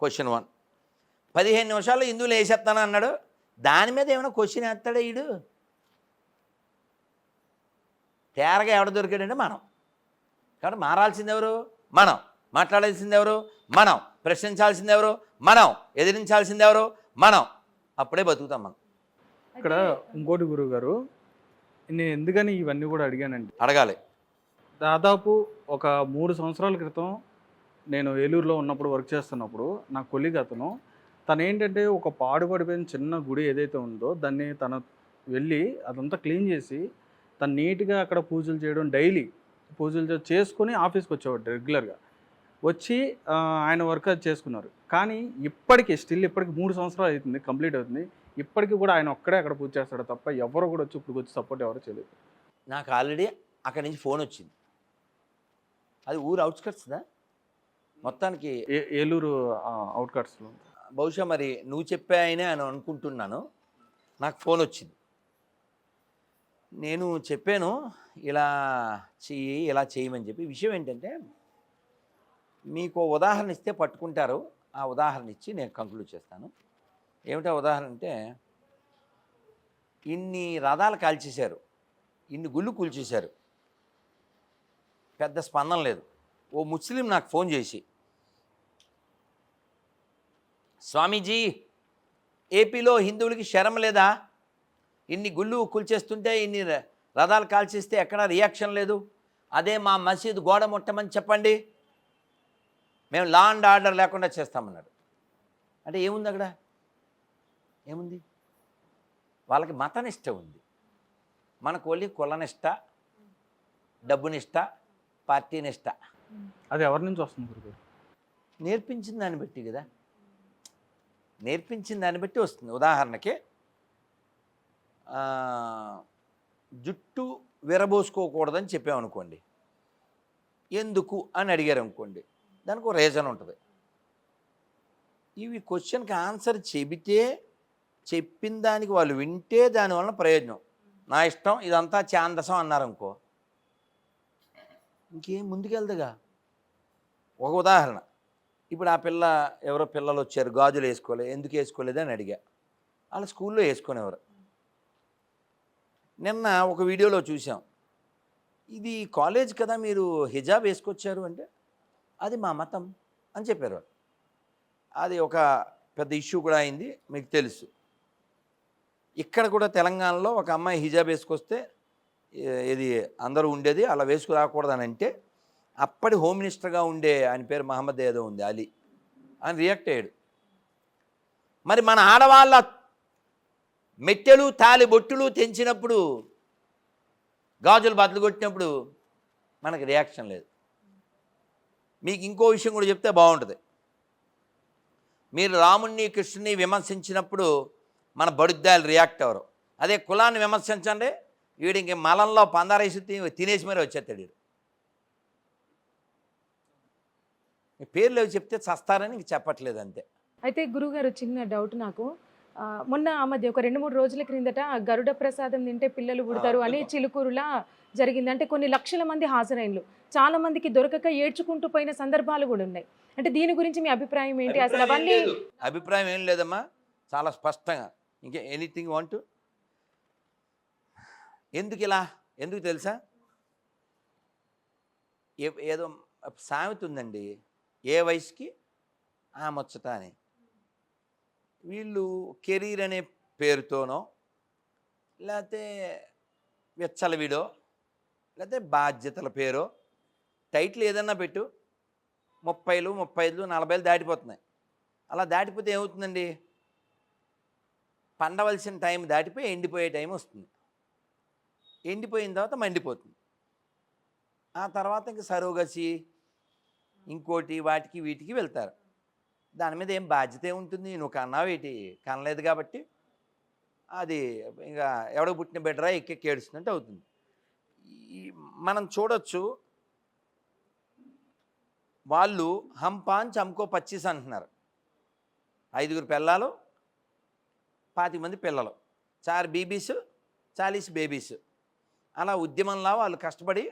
క్వశ్చన్ 1, 15 నిమిషాల్లో హిందువులు వేసేస్తాను అన్నాడు, దాని మీద ఏమైనా క్వశ్చన్ వేస్తాడా ఈడు? తేరగా ఎవడ దొరికాడంటే మనం. కాబట్టి మారాల్సింది ఎవరు? మనం. మాట్లాడాల్సింది ఎవరు? మనం. ప్రశ్నించాల్సింది ఎవరు? మనం. ఎదిరించాల్సింది ఎవరు? మనం. అప్పుడే బతుకుతాం మనం. ఇక్కడ ఇంకోటి గురువు గారు, నేను ఎందుకని ఇవన్నీ కూడా అడిగానండి, అడగాలి. దాదాపు ఒక 3 సంవత్సరాల క్రితం నేను ఏలూరులో ఉన్నప్పుడు వర్క్ చేస్తున్నప్పుడు నా కొలీగ్ అతను, తను ఏంటంటే ఒక పాడుపడిపోయిన చిన్న గుడి ఏదైతే ఉందో దాన్ని తను వెళ్ళి అదంతా క్లీన్ చేసి తను నీట్గా అక్కడ పూజలు చేయడం, డైలీ పూజలు చేసుకొని ఆఫీస్కి వచ్చేవాడు రెగ్యులర్గా వచ్చి ఆయన వర్క్ అది చేసుకున్నారు. కానీ ఇప్పటికీ 3 సంవత్సరాలు అవుతుంది, కంప్లీట్ అవుతుంది, ఇప్పటికీ కూడా ఆయన ఒక్కడే అక్కడ పూజ చేస్తాడు తప్ప ఎవరు కూడా వచ్చి ఇప్పుడు వచ్చి సపోర్ట్ ఎవరు చేయలేదు. నాకు ఆల్రెడీ అక్కడి నుంచి ఫోన్ వచ్చింది. అది ఊరు అవుట్స్కట్స్దా మొత్తానికి, ఏలూరు అవుట్కట్స్లో. బహుశా మరి నువ్వు చెప్పాయనే అని అనుకుంటున్నాను. నాకు ఫోన్ వచ్చింది, నేను చెప్పాను ఇలా చెయ్యి ఇలా చేయమని చెప్పి. విషయం ఏంటంటే మీకు ఉదాహరణ ఇస్తే పట్టుకుంటారు, ఆ ఉదాహరణ ఇచ్చి నేను కంక్లూడ్ చేస్తాను. ఏమిటా ఉదాహరణ అంటే, ఇన్ని రథాలు కాల్చేశారు, ఇన్ని గుళ్ళు కూల్చేశారు, పెద్ద స్పందన లేదు. ఓ ముస్లిం నాకు ఫోన్ చేసి, స్వామీజీ ఏపీలో హిందువులకి శరం లేదా, ఇన్ని గుళ్ళు కూల్చేస్తుంటే ఇన్ని రథాలు కాల్చేస్తే ఎక్కడ రియాక్షన్ లేదు. అదే మా మసీదు గోడ ముట్టమని చెప్పండి, మేము లా అండ్ ఆర్డర్ లేకుండా చేస్తామన్నాడు. అంటే ఏముంది అక్కడ? ఏముంది? వాళ్ళకి మతనిష్ట ఉంది, మనకు ఓన్లీ కులనిష్ట, డబ్బునిష్ట, పార్టీనిష్ట. అది ఎవరి నుంచి వస్తుంది గురుగారు? నేర్పించిన దాన్ని బట్టి కదా, నేర్పించిన దాన్ని బట్టి వస్తుంది. ఉదాహరణకి జుట్టు విరబోసుకోకూడదని చెప్పామనుకోండి, ఎందుకు అని అడిగారు అనుకోండి, దానికి ఒక రీజన్ ఉంటుంది. ఇవి క్వశ్చన్కి ఆన్సర్ చెబితే, చెప్పిన దానికి వాళ్ళు వింటే దానివల్ల ప్రయోజనం. నా ఇష్టం ఇదంతా ఛాందసం అన్నారనుకో, ఇంకేం ముందుకెళ్దుగా. ఒక ఉదాహరణ, ఇప్పుడు ఆ పిల్ల ఎవరో పిల్లలు వచ్చారు, గాజులు వేసుకోలేదు, ఎందుకు వేసుకోలేదు అని అడిగా. వాళ్ళ స్కూల్లో వేసుకునేవారు. నిన్న ఒక వీడియోలో చూసాం, ఇది కాలేజ్ కదా మీరు హిజాబ్ వేసుకొచ్చారు అంటే, అది మా మతం అని చెప్పారు. అది ఒక పెద్ద ఇష్యూ కూడా అయింది, మీకు తెలుసు. ఇక్కడ కూడా తెలంగాణలో ఒక అమ్మాయి హిజాబ్ వేసుకొస్తే ఇది అందరూ ఉండేది, అలా వేసుకు రాకూడదని అంటే, అప్పటి హోమ్ మినిస్టర్గా ఉండే ఆయన పేరు మహమ్మద్ ఏదో ఉంది, అలీ అని రియాక్ట్ అయ్యాడు. మరి మన ఆడవాళ్ళ మెట్టెలు తాలి బొట్టులు తెంచినప్పుడు, గాజులు బద్దలు కొట్టినప్పుడు మనకి రియాక్షన్ లేదు. మీకు ఇంకో విషయం కూడా చెప్తే బాగుంటుంది. మీరు రాముణ్ణి కృష్ణుని విమర్శించినప్పుడు మన బడుద్దాలు రియాక్ట్ అవ్వరు. అదే కులాన్ని విమర్శించండి, వీడి ఇంక మలంలో పందారేసి తినేసి మరీ వచ్చేస్తాడు. వీడు పేర్లు అవి చెప్తే చస్తారని ఇంక చెప్పట్లేదు అంతే. అయితే గురుగారు చిన్న డౌట్ నాకు, మొన్న ఆ మధ్య ఒక 2-3 రోజుల క్రిందట గరుడ ప్రసాదం తింటే పిల్లలు పుడతారు అని చిలుకూరులా జరిగింది. అంటే కొన్ని లక్షల మంది హాజరైనలు, చాలా మందికి దొరకక ఏడ్చుకుంటూ పోయిన సందర్భాలు కూడా ఉన్నాయి. అంటే దీని గురించి మీ అభిప్రాయం ఏంటి? అసలు అవన్నీ అభిప్రాయం ఏం లేదమ్మా, చాలా స్పష్టంగా. ఇంకా ఎనీథింగ్ వాంట్. ఎందుకు ఇలా? ఎందుకు తెలుసా? ఏదో సామెత ఉందండి, ఏ వయసుకి ఆ ముచ్చట అని. వీళ్ళు కెరీర్ అనే పేరుతోనో, లేకపోతే విచ్చలవిడో, లేకపోతే బాధ్యతల పేరో, టైటిల్ ఏదన్నా పెట్టు, 30, 35, 40 దాటిపోతున్నాయి. అలా దాటిపోతే ఏమవుతుందండి? పండవలసిన టైం దాటిపోయి ఎండిపోయే టైం వస్తుంది. ఎండిపోయిన తర్వాత మండిపోతుంది. ఆ తర్వాత ఇంక సరోగసి, ఇంకోటి, వాటికి వీటికి వెళ్తారు. దాని మీద ఏం బాధ్యత ఏముంటుంది? నువ్వు కన్నావేటి? కనలేదు కాబట్టి అది ఇంకా ఎవడో పుట్టిన బిడ్డరా ఎక్కెక్కి ఏడుస్తున్నట్టు అవుతుంది. మనం చూడొచ్చు, వాళ్ళు హమ్ 5 హమ్కో 25 అంటున్నారు. 5 పిల్లలు, 25 మంది పిల్లలు, 4 బీబీస్, 40 బేబీస్. అలా ఉద్యమంలా వాళ్ళు కష్టపడి,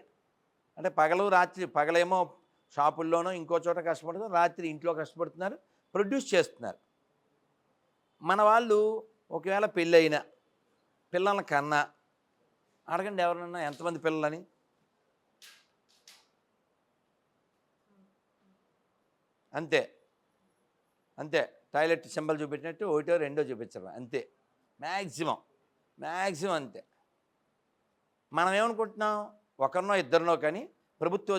అంటే పగలు రాత్రి, పగలేమో షాపుల్లోనో ఇంకో చోట కష్టపడుతున్నారు, రాత్రి ఇంట్లో కష్టపడుతున్నారు, ప్రొడ్యూస్ చేస్తున్నారు. మన వాళ్ళు ఒకవేళ పెళ్ళైనా, పిల్లల కన్నా, అడగండి ఎవరన్నా ఎంతమంది పిల్లలని. అంతే అంతే, టాయిలెట్ సింబల్ చూపెట్టినట్టు 1, 2 చూపించరు అంతే. మ్యాక్సిమం అంతే. మనం ఏమనుకుంటున్నాం? ఒకరినో ఇద్దరినో కానీ ప్రభుత్వ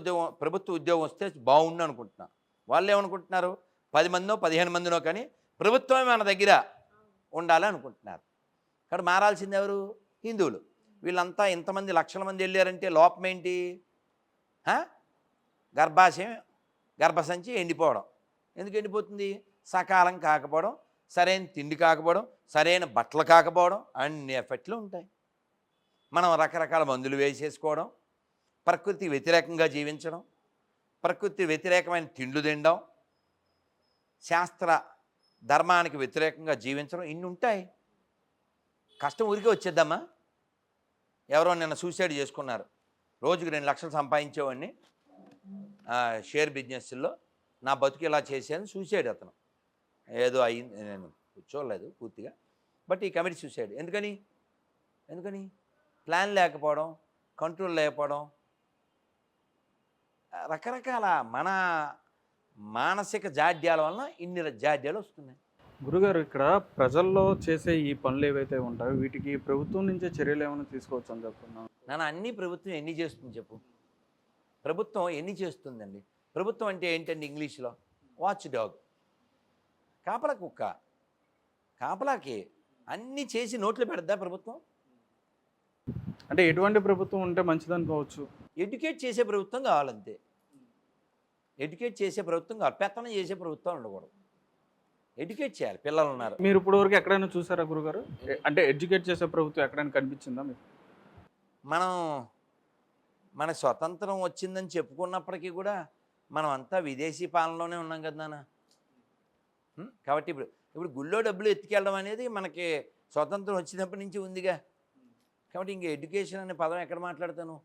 ఉద్యోగం వస్తే బాగుండు అనుకుంటున్నాం. వాళ్ళు ఏమనుకుంటున్నారు? 10 మందినో 15 మందినో కానీ ప్రభుత్వమే మన దగ్గర ఉండాలి అనుకుంటున్నారు. ఇక్కడ మారాల్సింది ఎవరు? హిందువులు. వీళ్ళంతా ఇంతమంది లక్షల మంది వెళ్ళారంటే లోపం ఏంటి? గర్భసంచి ఎండిపోవడం. ఎందుకు ఎండిపోతుంది? సకాలం కాకపోవడం, సరైన తిండి కాకపోవడం, సరైన బట్టలు కాకపోవడం, అన్ని ఎఫెక్ట్లు ఉంటాయి. మనం రకరకాల మందులు వేసేసుకోవడం, ప్రకృతి వ్యతిరేకంగా జీవించడం, ప్రకృతి వ్యతిరేకమైన తిండ్లు తినడం, శాస్త్ర ధర్మానికి వ్యతిరేకంగా జీవించడం, ఇన్ని ఉంటాయి. కష్టం ఊరికే వచ్చేద్దామా? ఎవరో నిన్న సూసైడ్ చేసుకున్నారు. రోజుకి 2 లక్షలు సంపాదించేవాడిని షేర్ బిజినెస్లో, నా బతుకు ఇలా చేశాను, సూసైడ్. అతను ఏదో అయింది, నేను కూర్చోలేదు పూర్తిగా, బట్ ఈ కమిటీ సూసైడ్. ఎందుకని ప్లాన్ లేకపోవడం, కంట్రోల్ లేకపోవడం, రకరకాల మన మానసిక జాడ్యాల వలన ఇన్ని జాడ్యాలు వస్తున్నాయి. గురుగారు ఇక్కడ ప్రజల్లో చేసే ఈ పనులు ఏవైతే ఉంటాయో వీటికి ప్రభుత్వం నుంచే చర్యలు ఏమైనా తీసుకోవచ్చు అని చెప్తున్నాను. నాన్న అన్ని ప్రభుత్వం ఎన్ని చేస్తుంది చెప్పు? ప్రభుత్వం ఎన్ని చేస్తుందండి? ప్రభుత్వం అంటే ఏంటండి ఇంగ్లీష్లో? వాచ్ డాగ్, కాపలా కుక్క. కాపలాకి అన్నీ చేసి నోట్లు పెడద్దా ప్రభుత్వం? అంటే ఎటువంటి ప్రభుత్వం ఉంటే మంచిదనుకోవచ్చు? ఎడ్యుకేట్ చేసే ప్రభుత్వం కావాలంతే. ఎడ్యుకేట్ చేసే ప్రభుత్వం కావాలి, పెత్తనం చేసే ప్రభుత్వం ఉండకూడదు. ఎడ్యుకేట్ చేయాలి, పిల్లలు ఉన్నారు. మీరు ఇప్పుడు వరకు ఎక్కడైనా చూసారా గురుగారు? అంటే ఎడ్యుకేట్ చేసే ప్రభుత్వం ఎక్కడైనా కనిపించిందా మీకు? మనం మన స్వతంత్రం వచ్చిందని చెప్పుకున్నప్పటికీ కూడా మనం అంతా విదేశీ పాలనలోనే ఉన్నాం కదా నాన్న. కాబట్టి ఇప్పుడు ఇప్పుడు గుళ్ళో డబ్బులు ఎత్తుకెళ్ళడం అనేది మనకి స్వతంత్రం వచ్చినప్పటి నుంచి ఉందిగా. కాబట్టి ఇంక ఎడ్యుకేషన్ అనే పదం ఎక్కడ మాట్లాడతాను?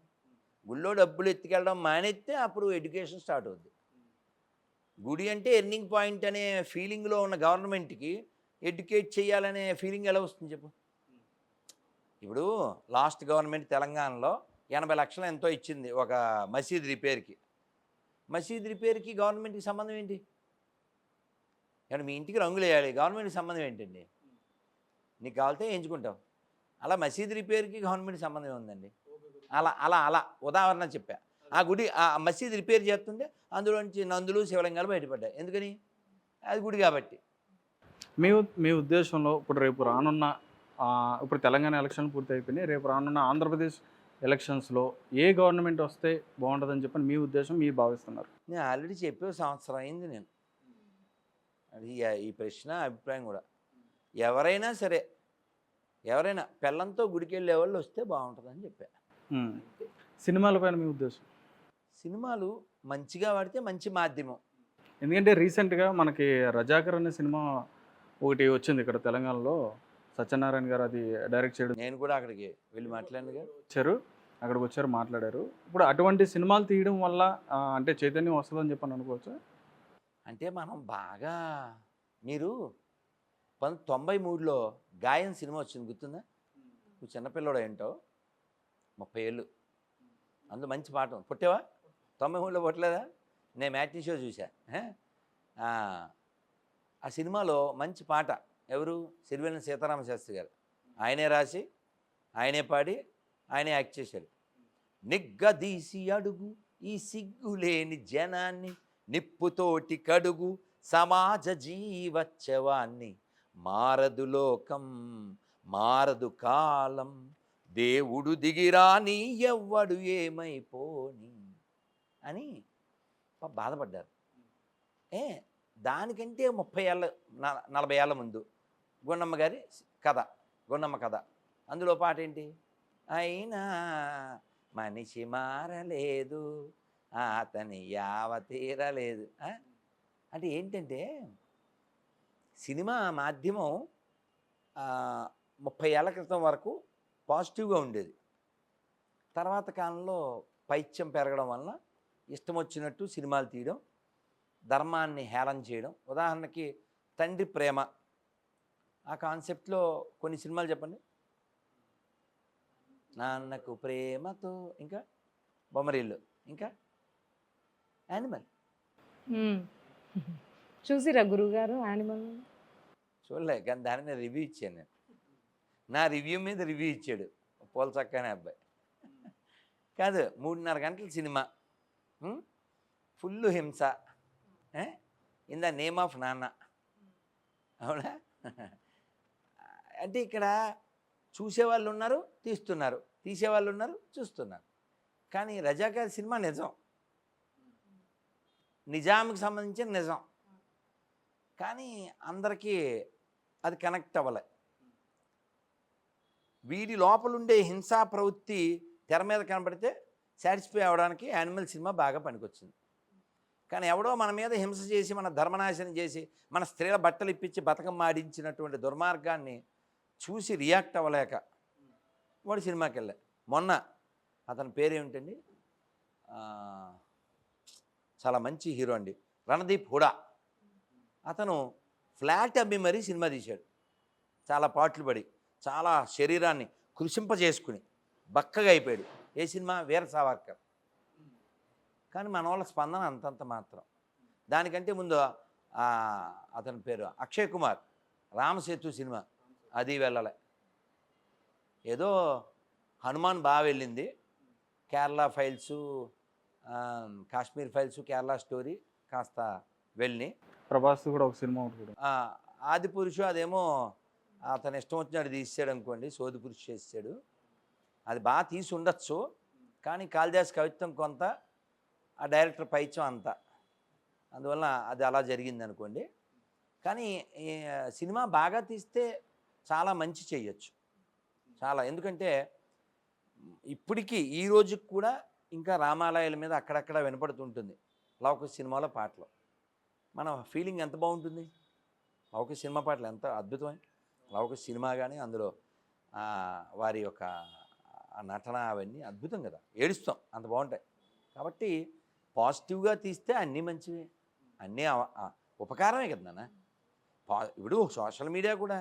గుళ్ళో డబ్బులు ఎత్తుకెళ్ళడం మానేస్తే అప్పుడు ఎడ్యుకేషన్ స్టార్ట్ అవుద్ది. గుడి అంటే ఎర్నింగ్ పాయింట్ అనే ఫీలింగ్లో ఉన్న గవర్నమెంట్కి ఎడ్యుకేట్ చేయాలనే ఫీలింగ్ ఎలా వస్తుంది చెప్పు? ఇప్పుడు లాస్ట్ గవర్నమెంట్ తెలంగాణలో 80 లక్షలు ఎంతో ఇచ్చింది ఒక మసీద్ రిపేర్కి. మసీద్ రిపేర్కి గవర్నమెంట్కి సంబంధం ఏంటి? అంటే మీ ఇంటికి రంగులు వేయాలి, గవర్నమెంట్కి సంబంధం ఏంటండి? నీకు కావాలితే ఎంచుకుంటావు. అలా మసీద్ రిపేర్కి గవర్నమెంట్కి సంబంధం ఉందండి. అలా అలా అలా ఉదాహరణ చెప్పా. ఆ గుడి ఆ మసీద్ రిపేర్ చేస్తుంటే అందులోంచి నందులు శివలింగాలు బయటపడ్డాయి. ఎందుకని? అది గుడి కాబట్టి. మీ ఉద్దేశంలో ఇప్పుడు రేపు రానున్న ఇప్పుడు తెలంగాణ ఎలక్షన్లు పూర్తి అయిపోయినాయి, రేపు రానున్న ఆంధ్రప్రదేశ్ ఎలక్షన్స్లో ఏ గవర్నమెంట్ వస్తే బాగుంటుందని చెప్పని మీ ఉద్దేశం, మీరు భావిస్తున్నారు? నేను ఆల్రెడీ చెప్పే సంవత్సరం అయింది నేను అది ఈ ప్రశ్న అభిప్రాయం కూడా. ఎవరైనా సరే, ఎవరైనా పిల్లంతో గుడికి వెళ్ళే వాళ్ళు వస్తే బాగుంటుందని చెప్పా. సినిమాల పైన మీ ఉద్దేశం? సినిమాలు మంచిగా వాడితే మంచి మాధ్యమం. ఎందుకంటే రీసెంట్గా మనకి రజాకర్ అనే సినిమా ఒకటి వచ్చింది ఇక్కడ తెలంగాణలో, సత్యనారాయణ గారు అది డైరెక్ట్ చేయడం. నేను కూడా అక్కడికి వెళ్ళి మాట్లాడినగా వచ్చారు, అక్కడికి వచ్చారు, మాట్లాడారు. ఇప్పుడు అటువంటి సినిమాలు తీయడం వల్ల అంటే చైతన్యం వస్తుందని చెప్పని అనుకోవచ్చు. అంటే మనం బాగా మీరు 1993లో గాయం సినిమా వచ్చింది గుర్తుందా? నువ్వు చిన్నపిల్లడు ఏంటో 30 ఏళ్ళు, అందులో మంచి పాట పుట్టావా? 93లో పుట్టలేదా? నేను మ్యాట్నీ షో చూసా. ఆ సినిమాలో మంచి పాట ఎవరు? సిరివెన్నెల సీతారామ శాస్త్రి గారు. ఆయనే రాసి, ఆయనే పాడి, ఆయనే యాక్ట్ చేశాడు. నిగ్గదీసి అడుగు ఈ సిగ్గులేని జనాన్ని, నిప్పుతోటి కడుగు సమాజ జీవచ్చవాన్ని, మారదు లోకం మారదు కాలం, దేవుడు దిగిరాని ఎవ్వడు ఏమైపోని అని బాధపడ్డారు. దానికంటే 30 ఏళ్ళ 40 ఏళ్ళ ముందు గుండమ్మ గారి కథ, గుండమ్మ కథ, అందులో పాట ఏంటి? అయినా మనిషి మారలేదు అతని యావ తీరలేదు. అంటే ఏంటంటే సినిమా మాధ్యమం 30 ఏళ్ల క్రితం వరకు పాజిటివ్గా ఉండేది. తర్వాత కాలంలో పైత్యం పెరగడం వల్ల ఇష్టం వచ్చినట్టు సినిమాలు తీయడం, ధర్మాన్ని హేళన చేయడం. ఉదాహరణకి తండ్రి ప్రేమ ఆ కాన్సెప్ట్లో కొన్ని సినిమాలు చెప్పండి. నాన్నకు ప్రేమతో, ఇంకా బొమ్మరిల్లు, ఇంకా యానిమల్. చూసిరా గురుగారు యానిమల్? చూడలే, కానీ దాని మీద రివ్యూ ఇచ్చాను నేను. నా రివ్యూ మీద రివ్యూ ఇచ్చాడు పోల్చక్కనే అబ్బాయి. కాదు, 3:30 గంటల సినిమా, ఫుల్ హింస, ఇన్ ద నేమ్ ఆఫ్ నాన్న. అవునా? అంటే ఇక్కడ చూసేవాళ్ళు ఉన్నారు, తీస్తున్నారు, తీసేవాళ్ళు ఉన్నారు, చూస్తున్నారు. కానీ రజాకార్ సినిమా నిజం, నిజాంకి సంబంధించిన నిజం. కానీ అందరికీ అది కనెక్ట్ అవ్వలే. వీడి లోపలుండే హింసా ప్రవృత్తి తెర మీద కనబడితే సాటిస్ఫై అవ్వడానికి యానిమల్ సినిమా బాగా పనికొచ్చింది. కానీ ఎవడో మన మీద హింస చేసి, మన ధర్మనాశనం చేసి, మన స్త్రీల బట్టలు ఇప్పించి బతకం ఆడించినటువంటి దుర్మార్గాన్ని చూసి రియాక్ట్ అవ్వలేక వాడు సినిమాకి వెళ్ళా. మొన్న అతని పేరేమిటండి, చాలా మంచి హీరో అండి, రణదీప్ హుడా. అతను ఫ్లాట్ అమ్మి మరీ సినిమా తీశాడు. చాలా పాటలు పడి, చాలా శరీరాన్ని కృషింపజేసుకుని బక్కగా అయిపోయాడు. ఏ సినిమా? వీర సావర్కర్. కానీ మన వాళ్ళ స్పందన అంతంత మాత్రం. దానికంటే ముందు అతని పేరు అక్షయ్ కుమార్, రామసేతు సినిమా అది వెళ్ళలే. ఏదో హనుమాన్ బాగా వెళ్ళింది. Kerala files, Kashmir files, Kerala story కాస్త వెళ్ళి. ప్రభాస్ కూడా ఒక సినిమా ఒకటి కూడా. ఆది పురుషు అదేమో అతను ఇష్టం వచ్చినట్టు తీసాడు అనుకోండి, సోది పురుషు చేసాడు. అది బాగా తీసి ఉండొచ్చు, కానీ కాళిదాస్ కవిత్వం కొంత, ఆ డైరెక్టర్ పైత్యం అంత, అందువల్ల అది అలా జరిగింది అనుకోండి. కానీ ఈ సినిమా బాగా తీస్తే చాలా మంచి చేయొచ్చు, చాలా. ఎందుకంటే ఇప్పటికీ ఈ రోజుకి కూడా ఇంకా రామాలయాల మీద అక్కడక్కడ వినపడుతుంటుంది లౌకిక సినిమాలో పాటలు. మన ఫీలింగ్ ఎంత బాగుంటుంది, లౌకిక సినిమా పాటలు ఎంత అద్భుతమైన లౌకిక సినిమా. కానీ అందులో వారి యొక్క నటన అవన్నీ అద్భుతం కదా, ఏడుస్తాం, అంత బాగుంటాయి. కాబట్టి పాజిటివ్గా తీస్తే అన్నీ మంచివే, అన్నీ ఉపకారమే కదా నాన్న. ఇప్పుడు సోషల్ మీడియా కూడా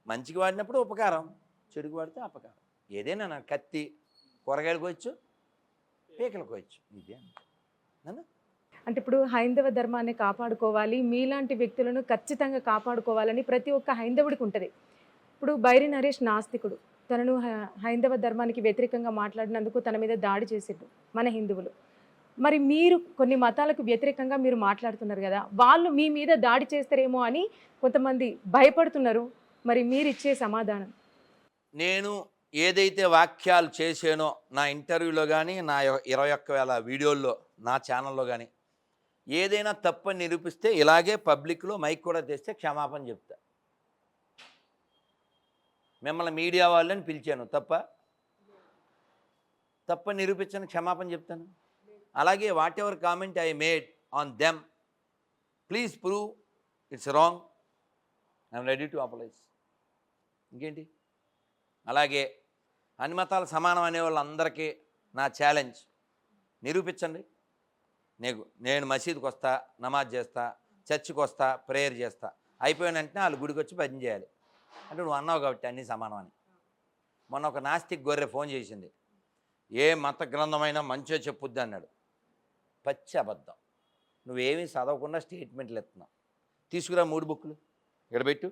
మంచికి వాడినప్పుడు ఉపకారం, చెడుకు వాడితే అపకారం. ఏదైనా కత్తి కూరగాయలు కోయచ్చు, పీకలు కోయచ్చు, ఇదే నాన్న. అంటే ఇప్పుడు హైందవ ధర్మాన్ని కాపాడుకోవాలి, మీలాంటి వ్యక్తులను ఖచ్చితంగా కాపాడుకోవాలని ప్రతి ఒక్క హైందవుడికి ఉంటుంది. ఇప్పుడు బైరి నరేష్ నాస్తికుడు, తనను హైందవ ధర్మానికి వ్యతిరేకంగా మాట్లాడినందుకు తన మీద దాడి చేసిండు మన హిందువులు. మరి మీరు కొన్ని మతాలకు వ్యతిరేకంగా మీరు మాట్లాడుతున్నారు కదా, వాళ్ళు మీ మీద దాడి చేస్తారేమో అని కొంతమంది భయపడుతున్నారు. మరి మీరు ఇచ్చే సమాధానం? నేను ఏదైతే వాక్యాలు చేసానో నా ఇంటర్వ్యూలో కానీ, నా 21,000 వీడియోల్లో, నా ఛానల్లో కానీ ఏదైనా తప్పని నిరూపిస్తే ఇలాగే పబ్లిక్లో మైక్ కూడా తెస్తే క్షమాపణ చెప్తా. మిమ్మల్ని మీడియా వాళ్ళని పిలిచాను, తప్పని నిరూపించని క్షమాపణ చెప్తాను. అలాగే whatever comment I made on them, please prove it's wrong, I'm ready to apologise. ఇంకేంటి? అలాగే అన్ని మతాలు సమానం అనే వాళ్ళందరికీ నా ఛాలెంజ్, నిరూపించండి. నేను మసీదుకి వస్తా, నమాజ్ చేస్తా, చర్చికి వస్తా, ప్రేయర్ చేస్తా, అయిపోయిన వెంటనే వాళ్ళు గుడికి వచ్చి భజన చేయాలి అంటే నువ్వు అన్నావు కాబట్టి అన్నీ సమానం అని. మొన్న ఒక నాస్తిక్ గొర్రె ఫోన్ చేసింది, ఏ మత గ్రంథమైనా మంచిగా చెప్పుద్ది అన్నాడు. పచ్చి అబద్ధం. నువ్వేమీ చదవకుండా స్టేట్మెంట్లు ఎత్తున్నావు. తీసుకురా 3 బుక్కులు ఇక్కడ పెట్టు,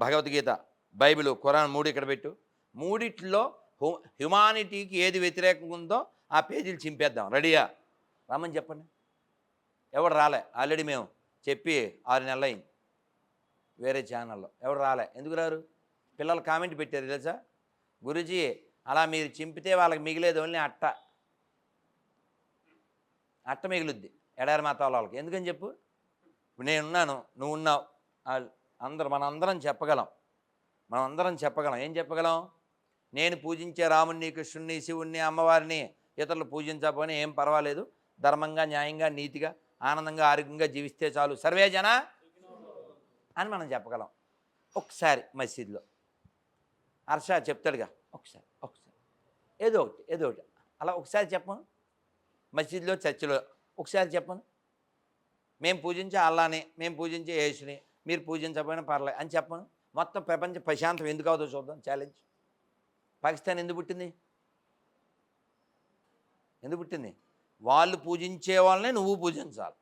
భగవద్గీత, బైబిల్, ఖురాన్ 3 ఇక్కడ పెట్టు. 3 హ్యుమానిటీకి ఏది వ్యతిరేకంగా ఉందో ఆ పేజీలు చింపేద్దాం, రెడీయా? రమ్మని చెప్పండి. ఎవడు రాలే, ఆల్రెడీ మేము చెప్పి 6 నెలలు అయింది వేరే ఛానల్లో. ఎవడు రాలే, ఎందుకు రారు? పిల్లలు కామెంట్ పెట్టారు తెలుసా, గురూజీ అలా మీరు చింపితే వాళ్ళకి మిగిలేదు ఓన్లీ అట్ట మిగులుద్ది ఎడారి మతాల వాళ్ళకి. ఎందుకని చెప్పు? నేనున్నాను, నువ్వు ఉన్నావు, మనందరం చెప్పగలం. ఏం చెప్పగలం? నేను పూజించే రాముణ్ణి, కృష్ణుణ్ణి, శివుణ్ణి, అమ్మవారిని ఇతరులు పూజించకపోయినా ఏం పర్వాలేదు, ధర్మంగా, న్యాయంగా, నీతిగా, ఆనందంగా, ఆరోగ్యంగా జీవిస్తే చాలు, సర్వే జన అని మనం చెప్పగలం. ఒకసారి మసీదులో హర్ష చెప్తాడుగా, ఒకసారి ఏదో ఒకటి అలా ఒకసారి చెప్పను. మసీదులో, చర్చిలో ఒకసారి చెప్పను. మేము పూజించే అల్లాని, మేము పూజించే యేసుని, మీరు పూజించకపోయినా పర్లేదు అని చెప్పను. మొత్తం ప్రపంచ ప్రశాంతం ఎందుకు అవుతుందో చూద్దాం, ఛాలెంజ్. పాకిస్తాన్ ఎందుకు పుట్టింది? వాళ్ళు పూజించే వాళ్ళనే నువ్వు పూజించాలి.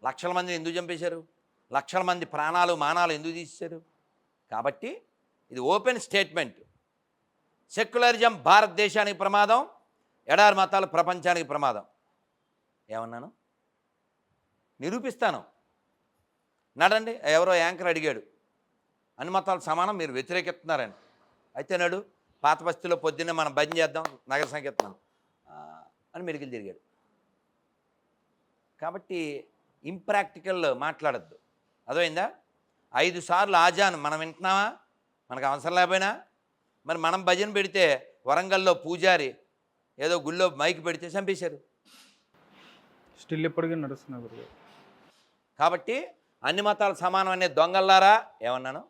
లక్షల మందిని ఎందుకు చంపేశారు? లక్షల మంది ప్రాణాలు, మానాలు ఎందుకు తీసేశారు? కాబట్టి ఇది ఓపెన్ స్టేట్మెంట్. సెక్యులరిజం భారతదేశానికి ప్రమాదం, ఎడారి మతాలు ప్రపంచానికి ప్రమాదం. ఏమన్నాను? నిరూపిస్తాను, నడండి. ఎవరో యాంకర్ అడిగాడు, అన్ని మతాలు సమానం, మీరు వ్యతిరేకిస్తున్నారని. అయితే నాడు పాత బస్తీలో పొద్దున్నే మనం భజన చేద్దాం, నగర సంకీర్తనం అని మెడికల్ తిరిగాడు. కాబట్టి ఇంప్రాక్టికల్ మాట్లాడద్దు, అర్థమైందా? 5 సార్లు ఆజాన్ మనం వింటున్నామా? మనకు అవసరం లేకపోయినా. మరి మనం భజన పెడితే వరంగల్లో పూజారి ఏదో గుళ్ళో మైక్ పెడితే చంపేశారు. స్టిల్ ఇప్పటికీ నడుస్తున్నారు. కాబట్టి అన్ని మతాలు సమానం అనే దొంగల్లారా ఏమన్నాను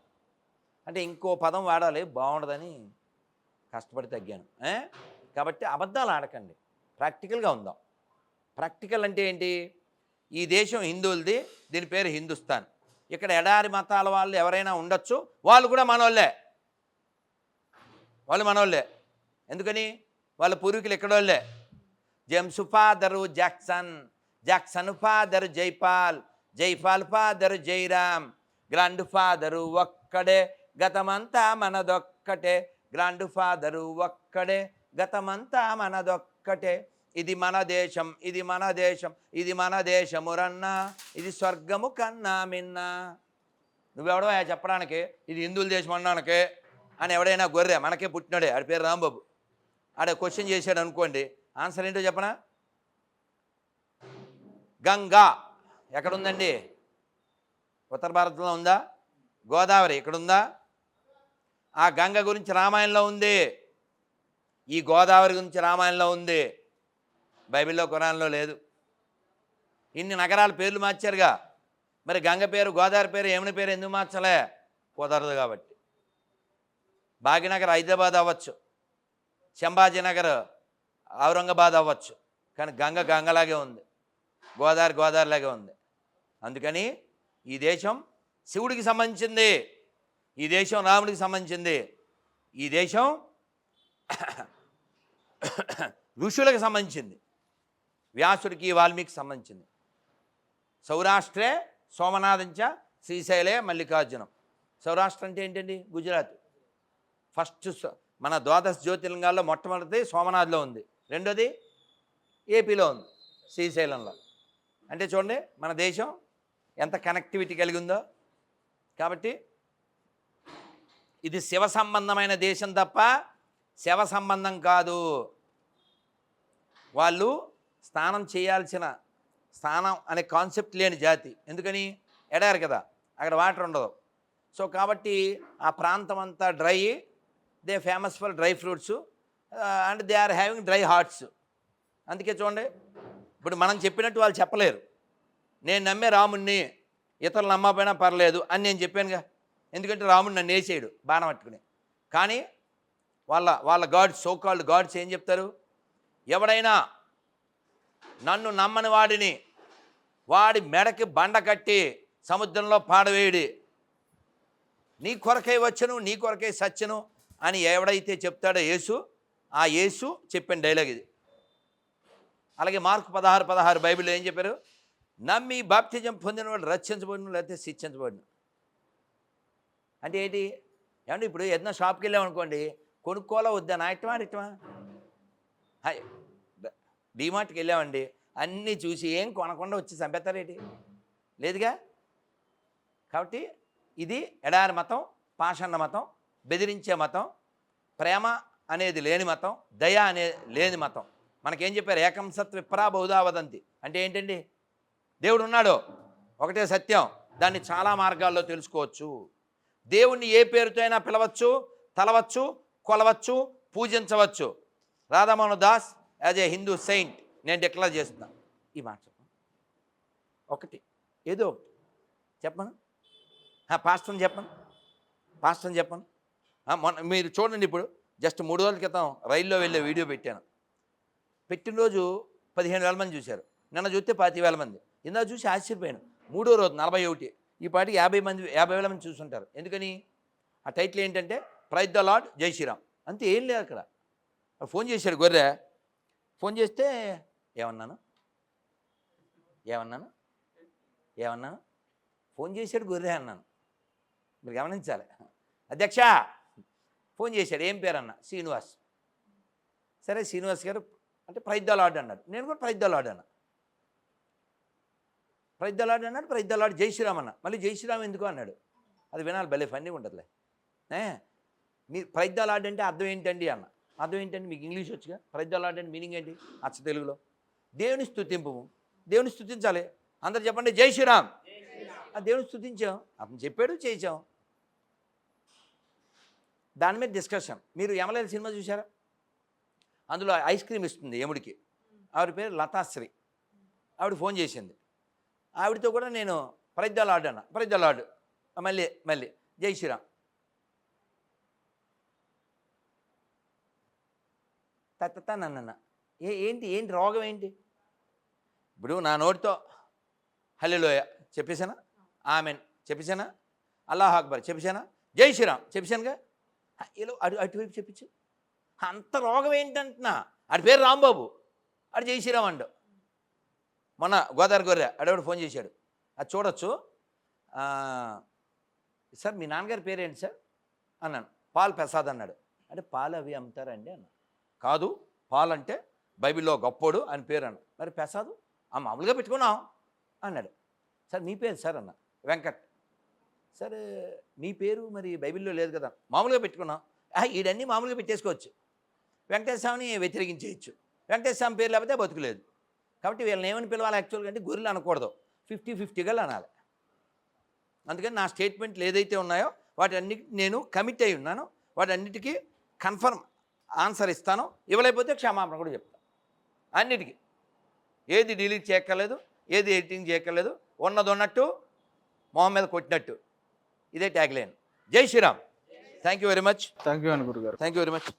అంటే ఇంకో పదం వాడాలి, బాగుండదని కష్టపడి తగ్గాను. కాబట్టి అబద్ధాలు ఆడకండి, ప్రాక్టికల్గా ఉందాం. ప్రాక్టికల్ అంటే ఏంటి? ఈ దేశం హిందువులది, దీని పేరు హిందుస్థాన్. ఇక్కడ ఎడారి మతాల వాళ్ళు ఎవరైనా ఉండొచ్చు, వాళ్ళు కూడా మనోళ్ళే. ఎందుకని? వాళ్ళ పూర్వీకులు ఎక్కడోళ్ళే. James father Jackson, Jackson father Jaipal, Jaipal father Jairam, grandfather ఒక్కడే గతమంతా మనదొక్కటే, గ్రాండ్ ఫాదరు ఒక్కడే గతమంతా మనదొక్కటే, ఇది మన దేశం, ఇది మన దేశం, ఇది మన దేశమురన్నా, ఇది స్వర్గము కన్నా మిన్నా. నువ్వెవడో చెప్పడానికి ఇది హిందువుల దేశం అన్నానికి అని ఎవడైనా గొర్రె, మనకే పుట్టినాడే, ఆడి పేరు రాంబాబు, ఆడ క్వశ్చన్ చేశాడు అనుకోండి, ఆన్సర్ ఏంటో చెప్పనా? గంగా ఎక్కడుందండి? ఉత్తర భారతంలో ఉందా? గోదావరి ఎక్కడుందా? ఆ గంగ గురించి రామాయణంలో ఉంది, ఈ గోదావరి గురించి రామాయణంలో ఉంది, బైబిల్లో ఖురాన్లో లేదు. ఇన్ని నగరాల పేర్లు మార్చారుగా, మరి గంగ పేరు గోదావరి పేరు యమున పేరు ఎందుకు మార్చలే? కుదరదు కాబట్టి. భాగ్యనగర్ హైదరాబాద్ అవ్వచ్చు, సంభాజీనగర్ ఔరంగాబాద్ అవ్వచ్చు, కానీ గంగ గంగలాగే ఉంది, గోదావరి గోదావరిలాగే ఉంది. అందుకని ఈ దేశం శివుడికి సంబంధించింది, ఈ దేశం రాముడికి సంబంధించింది, ఈ దేశం ఋషులకు సంబంధించింది, వ్యాసుడికి వాల్మీకి సంబంధించింది. సౌరాష్ట్రే సోమనాథంచ శ్రీశైలే మల్లికార్జునం. సౌరాష్ట్ర అంటే ఏంటండి? గుజరాత్. ఫస్ట్ మన ద్వాదశ జ్యోతిర్లింగాల్లో మొట్టమొదటిది సోమనాథ్లో ఉంది, రెండోది ఏపీలో ఉంది శ్రీశైలంలో. అంటే చూడండి మన దేశం ఎంత కనెక్టివిటీ కలిగి ఉందో. కాబట్టి ఇది శివ సంబంధమైన దేశం తప్ప శవ సంబంధం కాదు. వాళ్ళు స్నానం చేయాల్సిన స్నానం అనే కాన్సెప్ట్ లేని జాతి. ఎందుకని? ఎడారు కదా, అక్కడ వాటర్ ఉండదు. సో కాబట్టి ఆ ప్రాంతం అంతా dry, they famous for dry fruits and they are having dry hearts. అందుకే చూడండి, ఇప్పుడు మనం చెప్పినట్టు వాళ్ళు చెప్పలేరు. నేను నమ్మే రాముణ్ణి, ఇతరులు నమ్మకపోయినా పర్లేదు అని నేను చెప్పానుగా, ఎందుకంటే రాముడు నన్ను వేసేయడు బాణం పట్టుకుని. కానీ వాళ్ళ గాడ్స్, సో కాల్డ్ గాడ్స్ ఏం చెప్తారు? ఎవడైనా నన్ను నమ్మని వాడిని వాడి మెడకి బండ కట్టి సముద్రంలో పాడవేయుడి, నీ కొరకై వచ్చను, నీ కొరకై సచ్చను అని ఎవడైతే చెప్తాడో యేసు, ఆ యేసు చెప్పిన డైలాగ్ ఇది. అలాగే మార్కు 16:16 బైబిల్లో ఏం చెప్పారు? నమ్మి బాప్తిజం పొందినవాడు రక్షించబడిన, లేకపోతే శిక్షించబడిన. అంటే ఏంటి? ఏమంటే ఇప్పుడు ఏదైనా షాప్కి వెళ్ళామనుకోండి, కొనుక్కోవాలా వద్దా, నా ఇష్టమా ఇష్టమా? డీమార్ట్కి వెళ్ళామండి, అన్నీ చూసి ఏం కొనకుండా వచ్చి చంపేస్తారేంటి? లేదుగా. కాబట్టి ఇది ఎడారి మతం, పాషాణ మతం, బెదిరించే మతం, ప్రేమ అనేది లేని మతం, దయ అనేది లేని మతం. మనకేం చెప్పారు? ఏకం సత్ విప్రా బహుధా వదంతి. అంటే ఏంటండి? దేవుడు ఉన్నాడు, ఒకటే సత్యం, దాన్ని చాలా మార్గాల్లో తెలుసుకోవచ్చు. దేవుణ్ణి ఏ పేరుతో అయినా పిలవచ్చు, తలవచ్చు, కొలవచ్చు, పూజించవచ్చు. Radhamohan Das as a Hindu saint నేను డిక్లేర్ చేస్తున్నా. ఈ మాట చెప్పను, ఒకటి ఏదో ఒకటి చెప్పను, పాస్టర్ని చెప్పను. మొన్న మీరు చూడండి, ఇప్పుడు జస్ట్ 3 రోజుల క్రితం రైల్లో వెళ్ళే వీడియో పెట్టాను. పెట్టిన రోజు 15,000 మంది చూశారు, నిన్న చూస్తే 25,000 మంది. ఇందా చూసి ఆశ్చర్యపోయాను. 3వ రోజు 41, ఈ పాటికి 50,000 మంది చూసుంటారు. ఎందుకని? ఆ టైటిల్ ఏంటంటే ప్రైజ్ ద లార్డ్ జై శ్రీరామ్, అంతే, ఏం లేదు అక్కడ. ఫోన్ చేశాడు గొర్రె, ఫోన్ చేస్తే ఏమన్నాను ఫోన్ చేశాడు గొర్రె అన్నాను. మీరు గమనించాలి. అధ్యక్ష ఫోన్ చేశాడు, ఏం పేరు అన్న? శ్రీనివాస్. సరే శ్రీనివాస్ గారు అంటే ప్రైజ్ ద లార్డ్ అన్నాడు. నేను కూడా ప్రైజ్ ద లార్డ్ అన్నా. ప్రైజ్ ద లార్డ్ అన్నాడు, ప్రైజ్ ద లార్డ్ జై శ్రీరామ్ అన్న. మళ్ళీ జై శ్రీరామ్ ఎందుకు అన్నాడు? అది వినాలి, భలే ఫన్నీ ఉంటుందిలే. మీరు ప్రైజ్ ద లార్డ్ అంటే అర్థం ఏంటండి అన్న. అర్థం ఏంటండి? మీకు ఇంగ్లీష్ వచ్చుగా. ప్రైజ్ ద లార్డ్ అంటే మీనింగ్ ఏంటి? అచ్చ తెలుగులో దేవుని స్తుతింపు, దేవుని స్తుతించాలి. అందరు చెప్పండి జై శ్రీరామ్. దేవుని స్తుతించాం, అతను చెప్పాడు, చేయించాం. దాని మీద డిస్కషన్. మీరు యమలేల సినిమా చూసారా? అందులో ఐస్ క్రీమ్ ఇస్తుంది యముడికి, ఆవిడ పేరు లతాశ్రీ. ఆవిడ ఫోన్ చేసింది, ఆవిడతో కూడా నేను ప్రైజ్ ద లార్డ్ అన్న. ప్రైజ్ ద లార్డ్, మళ్ళీ జై శ్రీరామ్. నన్న ఏంటి రోగం ఏంటి? ఇప్పుడు నా నోటితో హల్లెలూయా చెప్పేశానా, ఆమెన్ చెప్పేశానా, అల్లాహ్ అక్బర్ చెప్పేశానా, జై శ్రీరామ్ చెప్పేశానుగా. ఇలా అటువైపు చెప్పించు. అంత రోగం ఏంటంటున్నా? ఆడి పేరు రాంబాబు, ఆడు జై శ్రీరామ్ అండు. మొన్న గోదావరి గొర్రె అడవాడు ఫోన్ చేశాడు, అది చూడొచ్చు. సార్ మీ నాన్నగారి పేరేంటి సార్ అన్నాను. పాల్ ప్రసాద్ అన్నాడు. అంటే పాలు అవి అమ్ముతారండి అన్న. కాదు, పాల్ అంటే బైబిల్లో గొప్పోడు అని పేరు అన్న. మరి ప్రసాదు మామూలుగా పెట్టుకున్నాం అన్నాడు. సార్ మీ పేరు సార్ అన్న. వెంకట్. సరే మీ పేరు మరి బైబిల్లో లేదు కదా. మామూలుగా పెట్టుకున్నాం. ఈడన్నీ మామూలుగా పెట్టేసుకోవచ్చు, వెంకటేశ్వరని వ్యతిరేకించేయచ్చు. వెంకటేశ్వర పేరు లేకపోతే బతుకులేదు. కాబట్టి వీళ్ళని ఏమని పిలవాలి యాక్చువల్గా అంటే గొర్రెలు అనకూడదు, 50-50గా అనాలి. అందుకని నా స్టేట్మెంట్లు ఏదైతే ఉన్నాయో వాటన్నిటికి నేను కమిట్ అయి ఉన్నాను. వాటన్నిటికీ కన్ఫర్మ్ ఆన్సర్ ఇస్తాను. ఇవ్వలేకపోతే క్షమాపణ కూడా చెప్తాను. అన్నిటికీ ఏది డిలీట్ చేయక్కర్లేదు, ఏది ఎడిటింగ్ చేయక్కర్లేదు. ఉన్నది ఉన్నట్టు మొహం మీద కొట్టినట్టు. ఇదే tag line. Jai Shriram. Thank you very much. Thank you అని గురుగారు. Thank you very much.